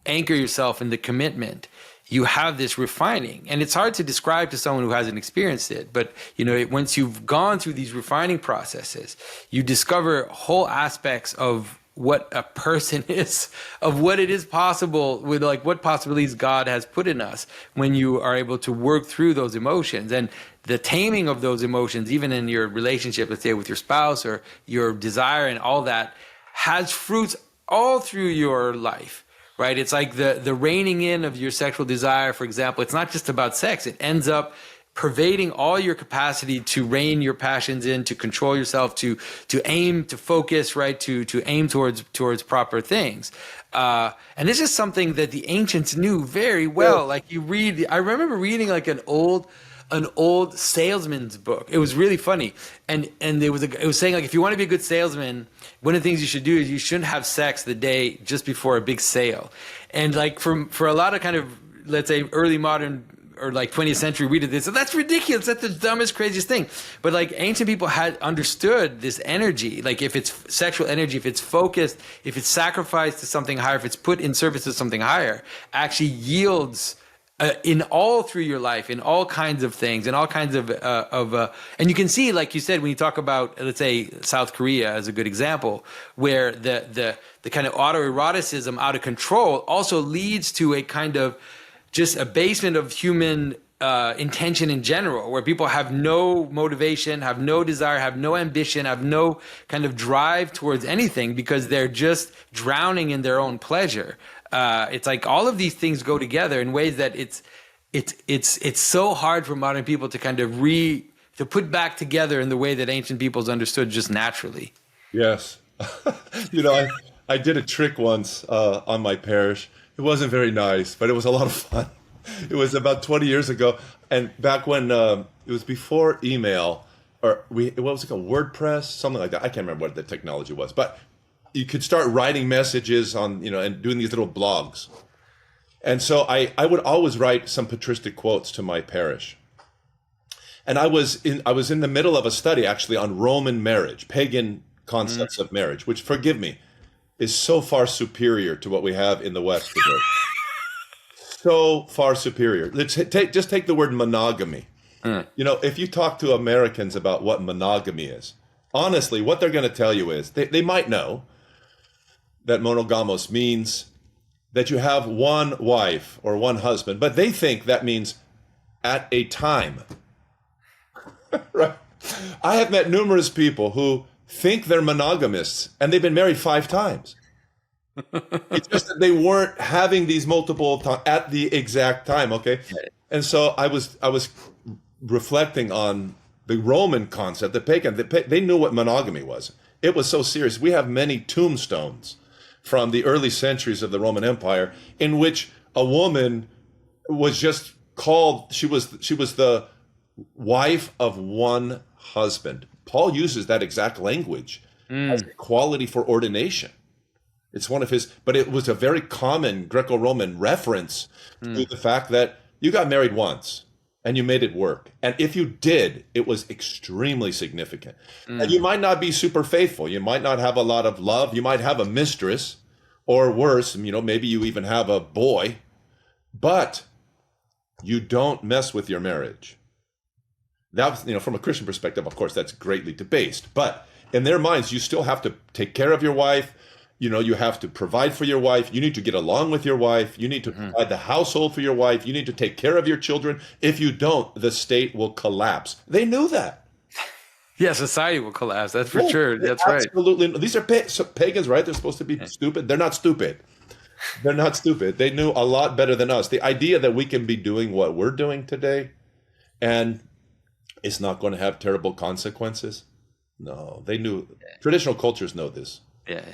anchor yourself in the commitment, you have this refining. And it's hard to describe to someone who hasn't experienced it. But, once you've gone through these refining processes, you discover whole aspects of what a person is, of what it is possible with, like, what possibilities God has put in us when you are able to work through those emotions. And the taming of those emotions, even in your relationship, let's say with your spouse or your desire and all that, has fruits all through your life. Right? It's like the reining in of your sexual desire, for example. It's not just about sex. It ends up pervading all your capacity to rein your passions in, to control yourself, to aim, to focus, right? To aim towards proper things. And this is something that the ancients knew very well. Like I remember reading like an old an old salesman's book. It was really funny, and it was saying like if you want to be a good salesman, one of the things you should do is you shouldn't have sex the day just before a big sale. And like for a lot of kind of, let's say, early modern or like 20th century readers, they said that's ridiculous, that's the dumbest, craziest thing. But like ancient people had understood this energy, like if it's sexual energy, if it's focused, if it's sacrificed to something higher, if it's put in service to something higher, actually yields in all through your life, in all kinds of things, in all kinds of and you can see, like you said, when you talk about, let's say, South Korea as a good example, where the kind of autoeroticism out of control also leads to a kind of just abasement of human intention in general, where people have no motivation, have no desire, have no ambition, have no kind of drive towards anything because they're just drowning in their own pleasure. It's like all of these things go together in ways that it's so hard for modern people to kind of to put back together in the way that ancient peoples understood just naturally. Yes. I did a trick once on my parish. It wasn't very nice, but it was a lot of fun. It was about 20 years ago, and back when it was before email, or what was it called, WordPress, something like that. I can't remember what the technology was, but you could start writing messages on, and doing these little blogs. And so I would always write some patristic quotes to my parish. And I was in the middle of a study actually on Roman marriage, pagan concepts of marriage, which, forgive me, is so far superior to what we have in the West today. So far superior. Let's just take the word monogamy. If you talk to Americans about what monogamy is, honestly, what they're going to tell you is they might know that monogamos means that you have one wife or one husband, but they think that means at a time. Right? I have met numerous people who think they're monogamists and they've been married 5 times. It's just that they weren't having these multiple at the exact time. Okay. And so I was reflecting on the Roman concept, the pagan, they knew what monogamy was. It was so serious. We have many tombstones from the early centuries of the Roman Empire in which a woman was just called, she was the wife of one husband. Paul uses that exact language as equality for ordination. It's one of his, but it was a very common Greco-Roman reference to the fact that you got married once and you made it work. And if you did, it was extremely significant. And you might not be super faithful. You might not have a lot of love. You might have a mistress, or worse, maybe you even have a boy, but you don't mess with your marriage. That, from a Christian perspective, of course, that's greatly debased. But in their minds, you still have to take care of your wife. You have to provide for your wife. You need to get along with your wife. You need to provide the household for your wife. You need to take care of your children. If you don't, the state will collapse. They knew that. Yeah, society will collapse. That's for sure. That's right. Absolutely. These are pagans, right? They're supposed to be stupid. They're not stupid. They're not stupid. They knew a lot better than us. The idea that we can be doing what we're doing today and it's not going to have terrible consequences. No, they knew. Traditional cultures know this. Yeah.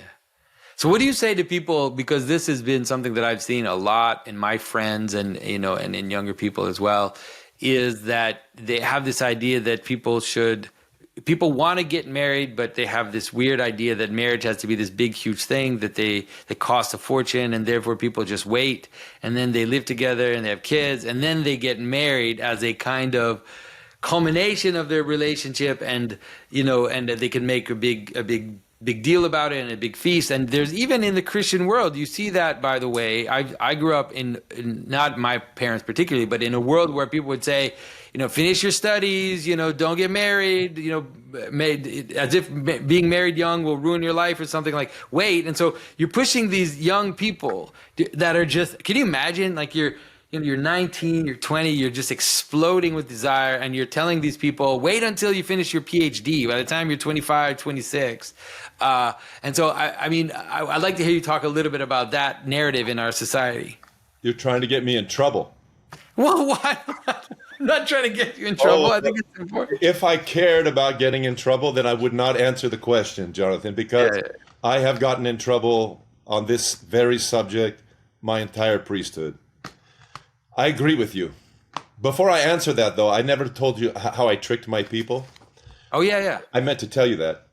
So what do you say to people, because this has been something that I've seen a lot in my friends and in younger people as well, is that they have this idea that people want to get married, but they have this weird idea that marriage has to be this big, huge thing that costs a fortune, and therefore people just wait, and then they live together and they have kids, and then they get married as a kind of culmination of their relationship, and and they can make a big deal about it and a big feast. And there's even in the Christian world, you see that, by the way. I grew up in not my parents particularly, but in a world where people would say, finish your studies, don't get married, as if being married young will ruin your life or something, like wait. And so you're pushing these young people that are just, can you imagine, like you're 19, you're 20, you're just exploding with desire, and you're telling these people, wait until you finish your PhD. By the time you're 25, 26. And so, I'd like to hear you talk a little bit about that narrative in our society. You're trying to get me in trouble. Well, why? I'm not trying to get you in trouble. I think it's important. If I cared about getting in trouble, then I would not answer the question, Jonathan, because I have gotten in trouble on this very subject my entire priesthood. I agree with you. Before I answer that, though, I never told you how I tricked my people. Oh, yeah. I meant to tell you that.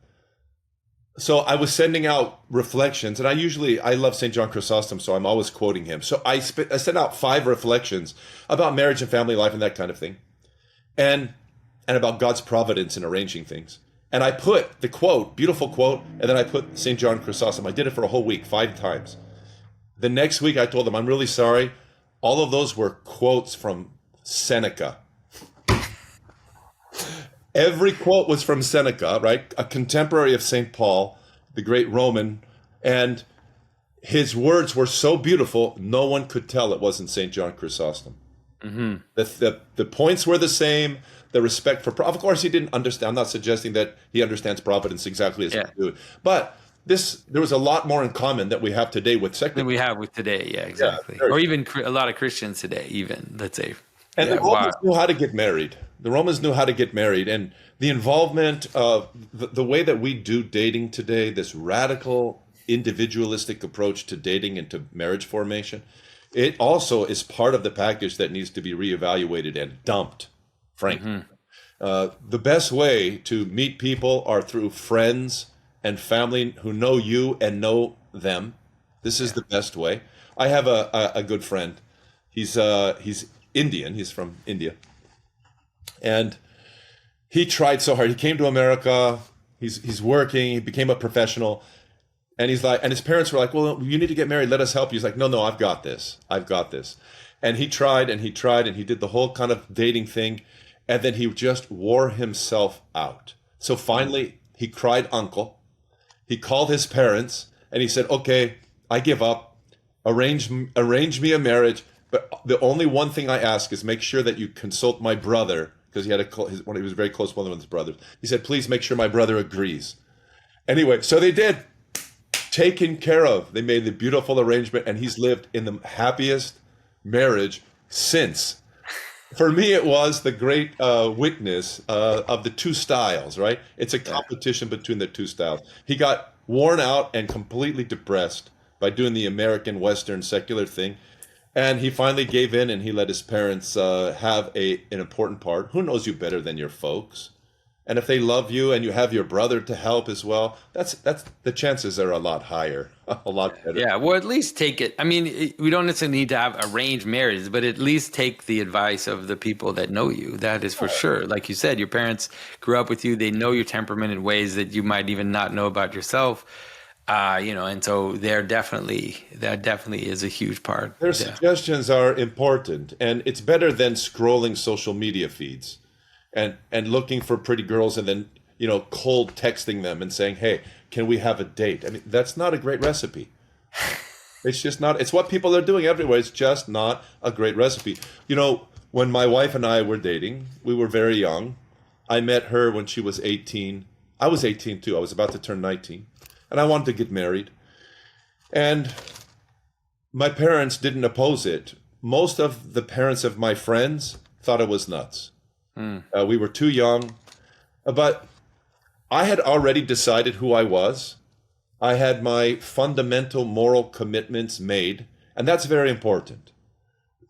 So I was sending out reflections, and I love St. John Chrysostom, so I'm always quoting him. So I sent out 5 reflections about marriage and family life and that kind of thing, and about God's providence in arranging things. And I put the quote, beautiful quote, and then I put St. John Chrysostom. I did it for a whole week, 5 times. The next week I told them, I'm really sorry. All of those were quotes from Seneca. Every quote was from Seneca, right? A contemporary of St. Paul, the great Roman. And his words were so beautiful, no one could tell it wasn't St. John Chrysostom. Mm-hmm. The points were the same. The respect for, of course, he didn't understand. I'm not suggesting that he understands providence exactly as we do. But there was a lot more in common that we have today with secular. Than we have with today, yeah, exactly. Yeah, or even a lot of Christians today, even, let's say. And the Romans knew how to get married. The Romans knew how to get married. And the involvement of the way that we do dating today, this radical individualistic approach to dating and to marriage formation, it also is part of the package that needs to be reevaluated and dumped, frankly. The best way to meet people are through friends and family who know you and know them. This is the best way. I have a good friend. He's Indian. He's from India. And he tried so hard. He came to America. He's working. He became a professional. And he's like, and his parents were like, well, you need to get married. Let us help you. He's like, no, I've got this. And he tried and he tried and he did the whole kind of dating thing. And then he just wore himself out. So finally, he cried uncle. He called his parents and he said, okay, I give up. Arrange me a marriage. But the only one thing I ask is make sure that you consult my brother, because he was very close with one of his brothers. He said, please make sure my brother agrees. Anyway, so they did. Taken care of. They made the beautiful arrangement, and he's lived in the happiest marriage since. For me, it was the great witness of the two styles, right? It's a competition between the two styles. He got worn out and completely depressed by doing the American Western secular thing. And he finally gave in and he let his parents have an important part. Who knows you better than your folks? And if they love you and you have your brother to help as well, that's the chances are a lot higher, a lot better. Yeah, well, at least take it. I mean, we don't necessarily need to have arranged marriages, but at least take the advice of the people that know you. That is for sure. Like you said, your parents grew up with you. They know your temperament in ways that you might even not know about yourself. And so that definitely is a huge part. Their suggestions are important, and it's better than scrolling social media feeds and looking for pretty girls and then, cold texting them and saying, hey, can we have a date? I mean, that's not a great recipe. It's just not. It's what people are doing everywhere. It's just not a great recipe. When my wife and I were dating, we were very young. I met her when she was 18. I was 18 too. I was about to turn 19. And I wanted to get married. And my parents didn't oppose it. Most of the parents of my friends thought it was nuts. We were too young. But I had already decided who I was. I had my fundamental moral commitments made. And that's very important.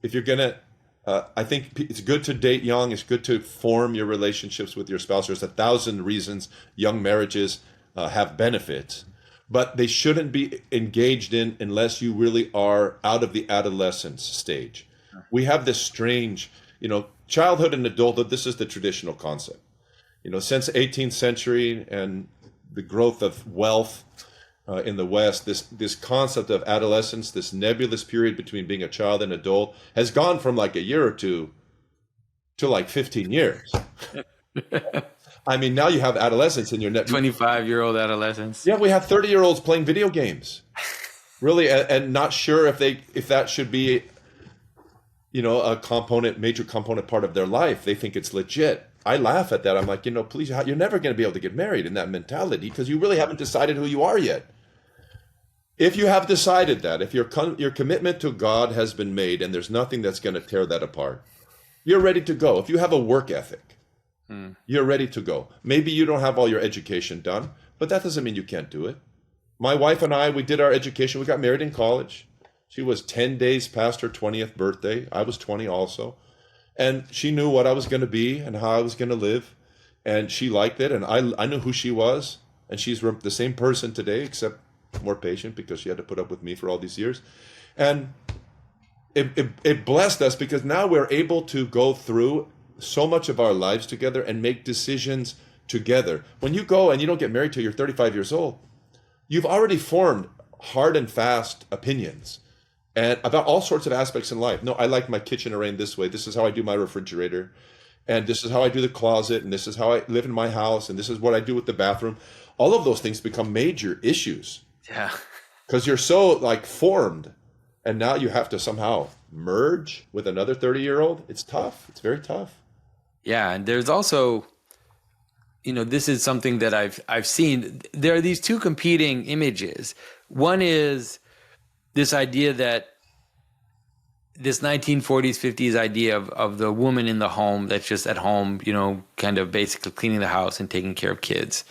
If you're going to, I think it's good to date young. It's good to form your relationships with your spouse. There's 1,000 reasons young marriages have benefits. But they shouldn't be engaged in unless you really are out of the adolescence stage. We have this strange, childhood and adulthood. This is the traditional concept. Since the 18th century and the growth of wealth in the West, this concept of adolescence, this nebulous period between being a child and adult, has gone from like a year or two to like 15 years. I mean, now you have adolescents in your net. 25-year-old adolescents. Yeah, we have 30-year-olds playing video games, really, and not sure if that should be, a major component part of their life. They think it's legit. I laugh at that. I'm like, please, you're never going to be able to get married in that mentality because you really haven't decided who you are yet. If you have decided that, if your commitment to God has been made and there's nothing that's going to tear that apart, you're ready to go. If you have a work ethic, you're ready to go. Maybe you don't have all your education done, but that doesn't mean you can't do it. My wife and I, we did our education. We got married in college. She was 10 days past her 20th birthday. I was 20 also. And she knew what I was going to be and how I was going to live. And she liked it. And I knew who she was. And she's the same person today, except more patient because she had to put up with me for all these years. And it blessed us because now we're able to go through so much of our lives together and make decisions together. When you go and you don't get married till you're 35 years old, you've already formed hard and fast opinions and about all sorts of aspects in life. No, I like my kitchen arranged this way. This is how I do my refrigerator. And this is how I do the closet. And this is how I live in my house. And this is what I do with the bathroom. All of those things become major issues. Yeah. Because you're so like formed. And now you have to somehow merge with another 30-year-old. It's tough. It's very tough. Yeah. And there's also, this is something that I've seen. There are these two competing images. One is this idea that this 1940s, 50s idea of the woman in the home that's just at home, kind of basically cleaning the house and taking care of kids.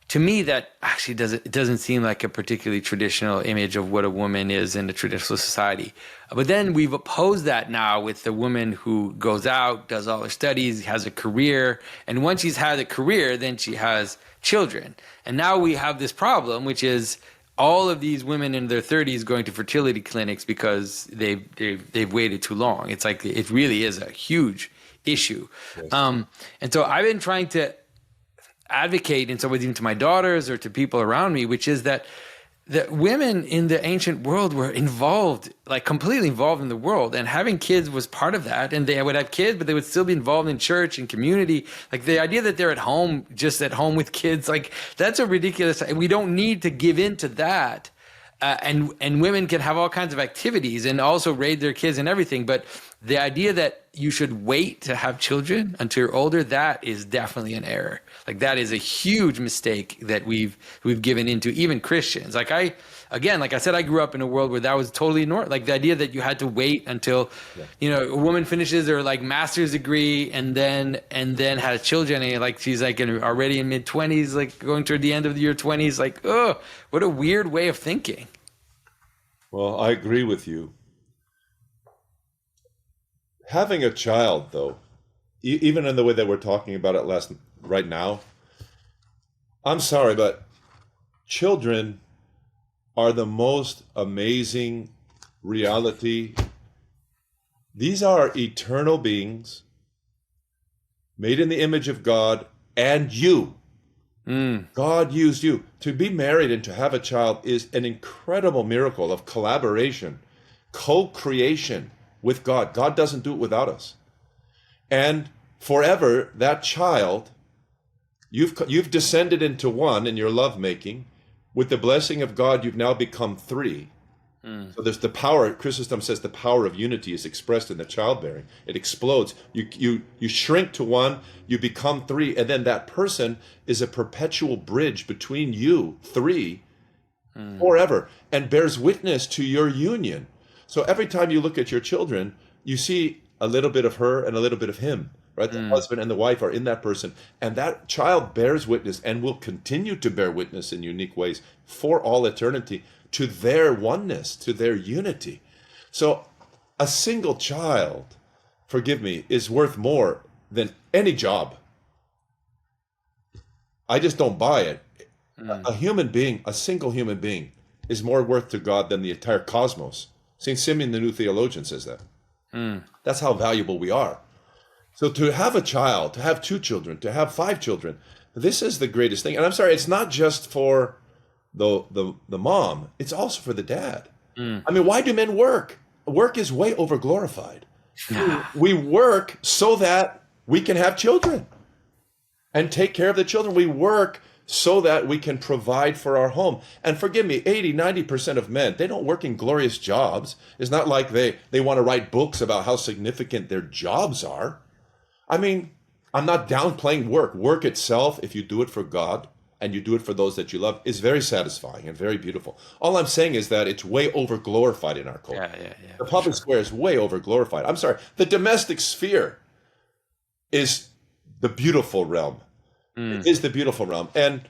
To me, that actually doesn't seem like a particularly traditional image of what a woman is in a traditional society. But then we've opposed that now with the woman who goes out, does all her studies, has a career. And once she's had a career, then she has children. And now we have this problem, which is all of these women in their 30s going to fertility clinics because they've waited too long. It's like it really is a huge issue. Yes. And so I've been trying to advocate in some ways even to my daughters or to people around me, which is that women in the ancient world were involved, like completely involved in the world, and having kids was part of that. And they would have kids, but they would still be involved in church and community. Like the idea that they're just at home with kids, like that's a ridiculous, we don't need to give in to that. And women can have all kinds of activities and also raise their kids and everything. But the idea that you should wait to have children until you're older, that is definitely an error. Like that is a huge mistake that we've given into, even Christians. Like I said, I grew up in a world where that was totally normal. Like the idea that you had to wait until, a woman finishes her like master's degree and then has children, and like she's like already in mid-20s, like going toward the end of your 20s. Like, oh, what a weird way of thinking. Well, I agree with you. Having a child, though, even in the way that we're talking about it right now, I'm sorry, but children are the most amazing reality. These are eternal beings made in the image of God and you. God used you. To be married and to have a child is an incredible miracle of collaboration, co-creation with God. God doesn't do it without us. And forever, that child, you've descended into one in your lovemaking. With the blessing of God, you've now become three. So there's the power. Chrysostom says the power of unity is expressed in the childbearing. It explodes. You shrink to one, you become three, and then that person is a perpetual bridge between you, three, forever, and bears witness to your union. So every time you look at your children, you see a little bit of her and a little bit of him, right? The husband and the wife are in that person, and that child bears witness and will continue to bear witness in unique ways for all eternity to their oneness, to their unity. So a single child, forgive me, is worth more than any job. I just don't buy it. A human being, a single human being, is more worth to God than the entire cosmos. St. Simeon, the new theologian, says that. That's how valuable we are. So to have a child, to have 2 children, to have 5 children, this is the greatest thing. And I'm sorry, it's not just for the mom, it's also for the dad. I mean, why do men work? Work is way over glorified. We work so that we can have children and take care of the children. We work so that we can provide for our home. And forgive me, 80-90% of men, they don't work in glorious jobs. It's not like they want to write books about how significant their jobs are. I mean, I'm not downplaying work. Work itself, if you do it for God and you do it for those that you love, is very satisfying and very beautiful. All I'm saying is that it's way over glorified in our culture. Yeah, the public square is way over glorified. I'm sorry. The domestic sphere is the beautiful realm. It is the beautiful realm. And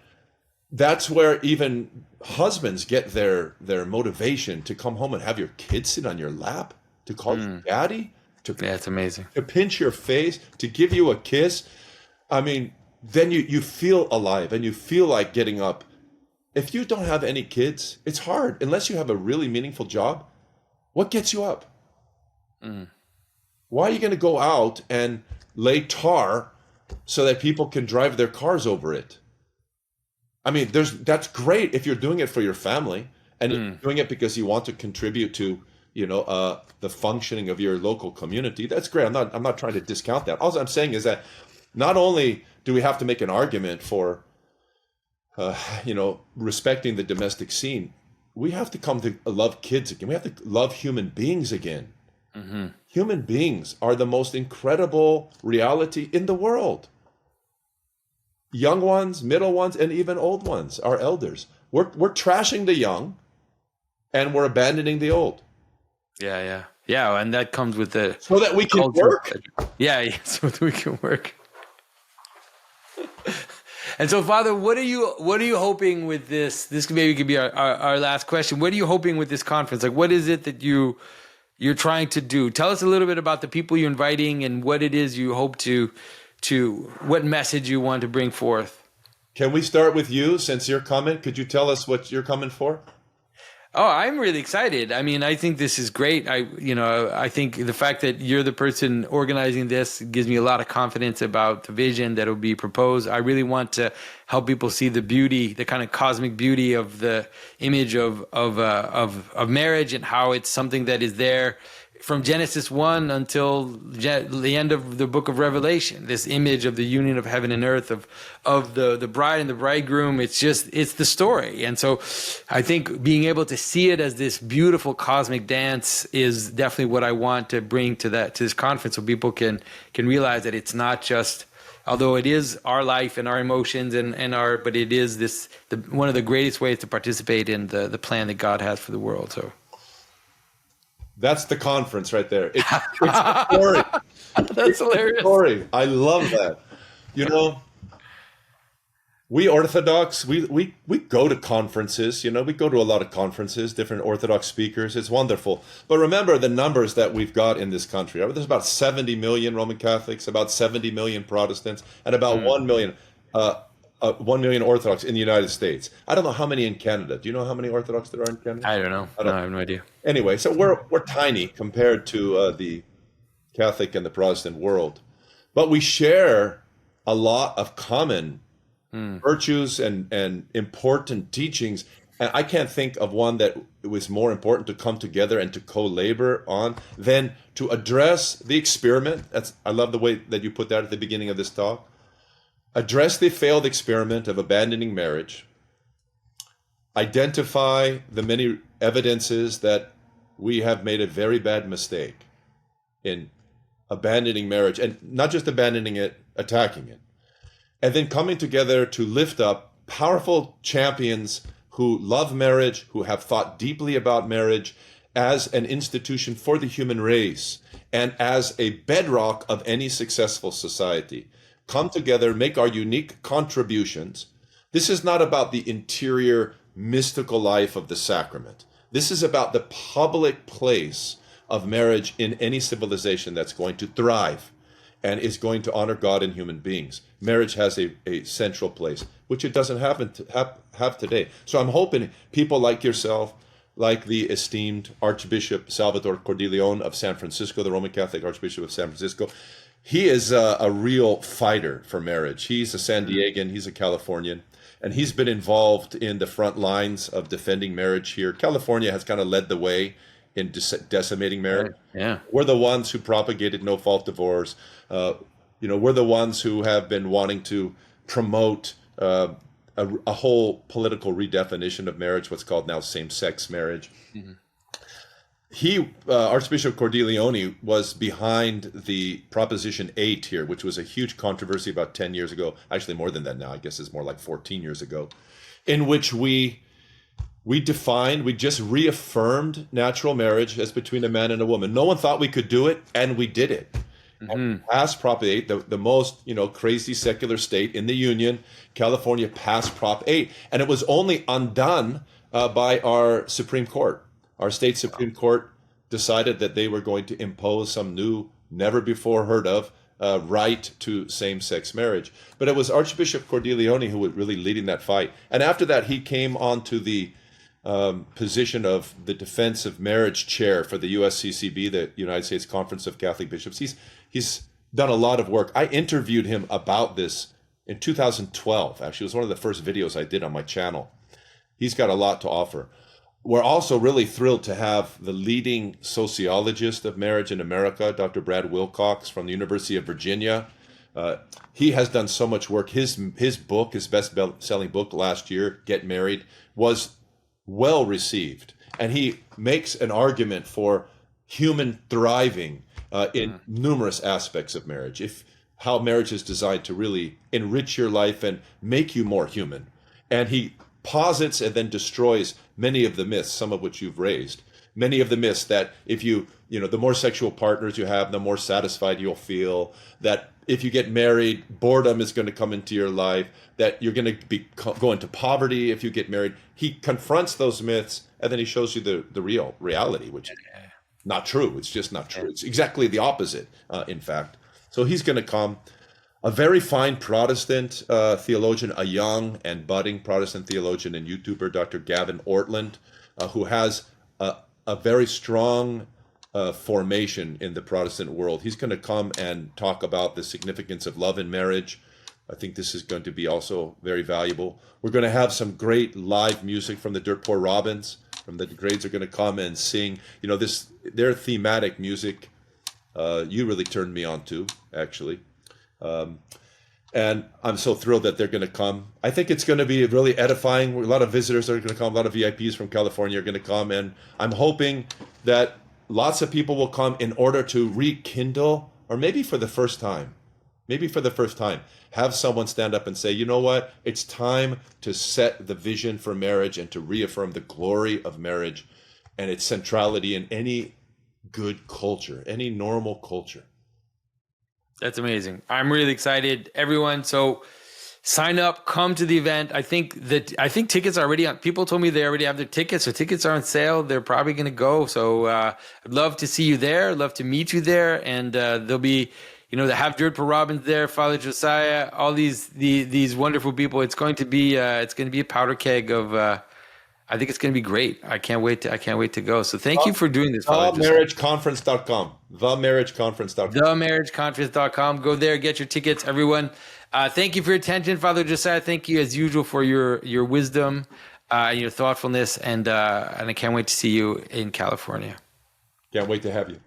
that's where even husbands get their motivation to come home and have your kids sit on your lap, to call you daddy, Yeah, it's amazing. to pinch your face, to give you a kiss. I mean, then you feel alive and you feel like getting up. If you don't have any kids, it's hard. Unless you have a really meaningful job, what gets you up? Why are you going to go out and lay tar so that people can drive their cars over it? I mean, that's great if you're doing it for your family and you're doing it because you want to contribute to, the functioning of your local community. That's great. I'm not trying to discount that. All I'm saying is that not only do we have to make an argument for, respecting the domestic scene, we have to come to love kids again. We have to love human beings again. Mm-hmm. Human beings are the most incredible reality in the world. Young ones, middle ones, and even old ones, our elders. We're trashing the young, and we're abandoning the old. Yeah, and that comes with so that we can work. Yeah, so that we can work. And so, Father, what are you hoping with this? This maybe could be our last question. What are you hoping with this conference? Like, what is it that you're trying to do? Tell us a little bit about the people you're inviting and what it is you hope to what message you want to bring forth. Can we start with you since you're coming? Could you tell us what you're coming for? Oh, I'm really excited. I mean, I think this is great. I think the fact that you're the person organizing this gives me a lot of confidence about the vision that will be proposed. I really want to help people see the beauty, the kind of cosmic beauty of the image of marriage and how it's something that is there from Genesis 1 until the end of the book of Revelation. This image of the union of heaven and earth, of the bride and the bridegroom. It's the story. And so I think being able to see it as this beautiful cosmic dance is definitely what I want to bring to this conference, so people can realize that it's not just, although it is our life and our emotions but it is one of the greatest ways to participate in the plan that God has for the world. So that's the conference right there. It's the story. That's hilarious. Story. I love that. We Orthodox, we go to conferences. We go to a lot of conferences, different Orthodox speakers. It's wonderful. But remember the numbers that we've got in this country. There's about 70 million Roman Catholics, about 70 million Protestants, and about 1 million 1 million Orthodox in the United States. I don't know how many in Canada. Do you know how many Orthodox there are in Canada? I don't know. I have no idea. Anyway, so we're tiny compared to the Catholic and the Protestant world, but we share a lot of common virtues and important teachings. And I can't think of one that it was more important to come together and to co-labor on than to address the experiment. I love the way that you put that at the beginning of this talk. Address the failed experiment of abandoning marriage. Identify the many evidences that we have made a very bad mistake in abandoning marriage, and not just abandoning it, attacking it. And then coming together to lift up powerful champions who love marriage, who have thought deeply about marriage as an institution for the human race and as a bedrock of any successful society. Come together, make our unique contributions. This is not about the interior mystical life of the sacrament. This is about the public place of marriage in any civilization that's going to thrive and is going to honor God and human beings. Marriage has a central place, which it doesn't have today. So I'm hoping people like yourself, like the esteemed Archbishop Salvatore Cordileone of San Francisco, the Roman Catholic Archbishop of San Francisco, he is a real fighter for marriage. He's a San Diegan, he's a Californian, and he's been involved in the front lines of defending marriage here. California has kind of led the way in decimating marriage. Yeah. We're the ones who propagated no-fault divorce. We're the ones who have been wanting to promote a whole political redefinition of marriage, what's called now same-sex marriage. Mm-hmm. Archbishop Cordileone was behind the Proposition 8 here, which was a huge controversy about 10 years ago. Actually, more than that now. I guess it's more like 14 years ago, in which we just reaffirmed natural marriage as between a man and a woman. No one thought we could do it, and we did it. Mm-hmm. And passed Prop 8, the most crazy secular state in the Union. California passed Prop 8, and it was only undone by our Supreme Court. Our state Supreme Court decided that they were going to impose some new never before heard of right to same-sex marriage. But it was Archbishop Cordileone who was really leading that fight. And after that, he came onto the position of the Defense of Marriage chair for the USCCB, the United States Conference of Catholic Bishops. He's done a lot of work. I interviewed him about this in 2012. Actually, it was one of the first videos I did on my channel. He's got a lot to offer. We're also really thrilled to have the leading sociologist of marriage in America, Dr. Brad Wilcox from the University of Virginia. He has done so much work. His book, his best-selling book last year, Get Married, was well received. And he makes an argument for human thriving in numerous aspects of marriage. How marriage is designed to really enrich your life and make you more human. And he posits and then destroys many of the myths, some of which you've raised. Many of the myths that if the more sexual partners you have, the more satisfied you'll feel, that if you get married, boredom is going to come into your life, that you're going to go into poverty if you get married. He confronts those myths, and then he shows you the real reality, which is not true. It's just not true. It's exactly the opposite, in fact. So he's going to come. A very fine Protestant theologian, a young and budding Protestant theologian and YouTuber, Dr. Gavin Ortland, who has a very strong formation in the Protestant world. He's going to come and talk about the significance of love in marriage. I think this is going to be also very valuable. We're going to have some great live music from the Dirt Poor Robins. From the Grades are going to come and sing. Their thematic music. You really turned me on to, actually. And I'm so thrilled that they're going to come. I think it's going to be really edifying. A lot of visitors are going to come. A lot of VIPs from California are going to come. And I'm hoping that lots of people will come in order to rekindle, or maybe for the first time, have someone stand up and say, you know what? It's time to set the vision for marriage and to reaffirm the glory of marriage and its centrality in any good culture, any normal culture. That's amazing. I'm really excited, everyone. So sign up, come to the event. I think tickets are already on. People told me they already have their tickets. So tickets are on sale. They're probably going to go. So I'd love to see you there. I'd love to meet you there. And there'll be, they have Dirt Poor Robins there, Father Josiah, all these wonderful people. It's going to be a powder keg of. I think it's going to be great. I can't wait to go. So thank you for doing this, Father Josiah. TheMarriageConference.com. TheMarriageConference.com. Go there, get your tickets, everyone. Thank you for your attention, Father Josiah. Thank you, as usual, for your wisdom, your thoughtfulness, and I can't wait to see you in California. Can't wait to have you.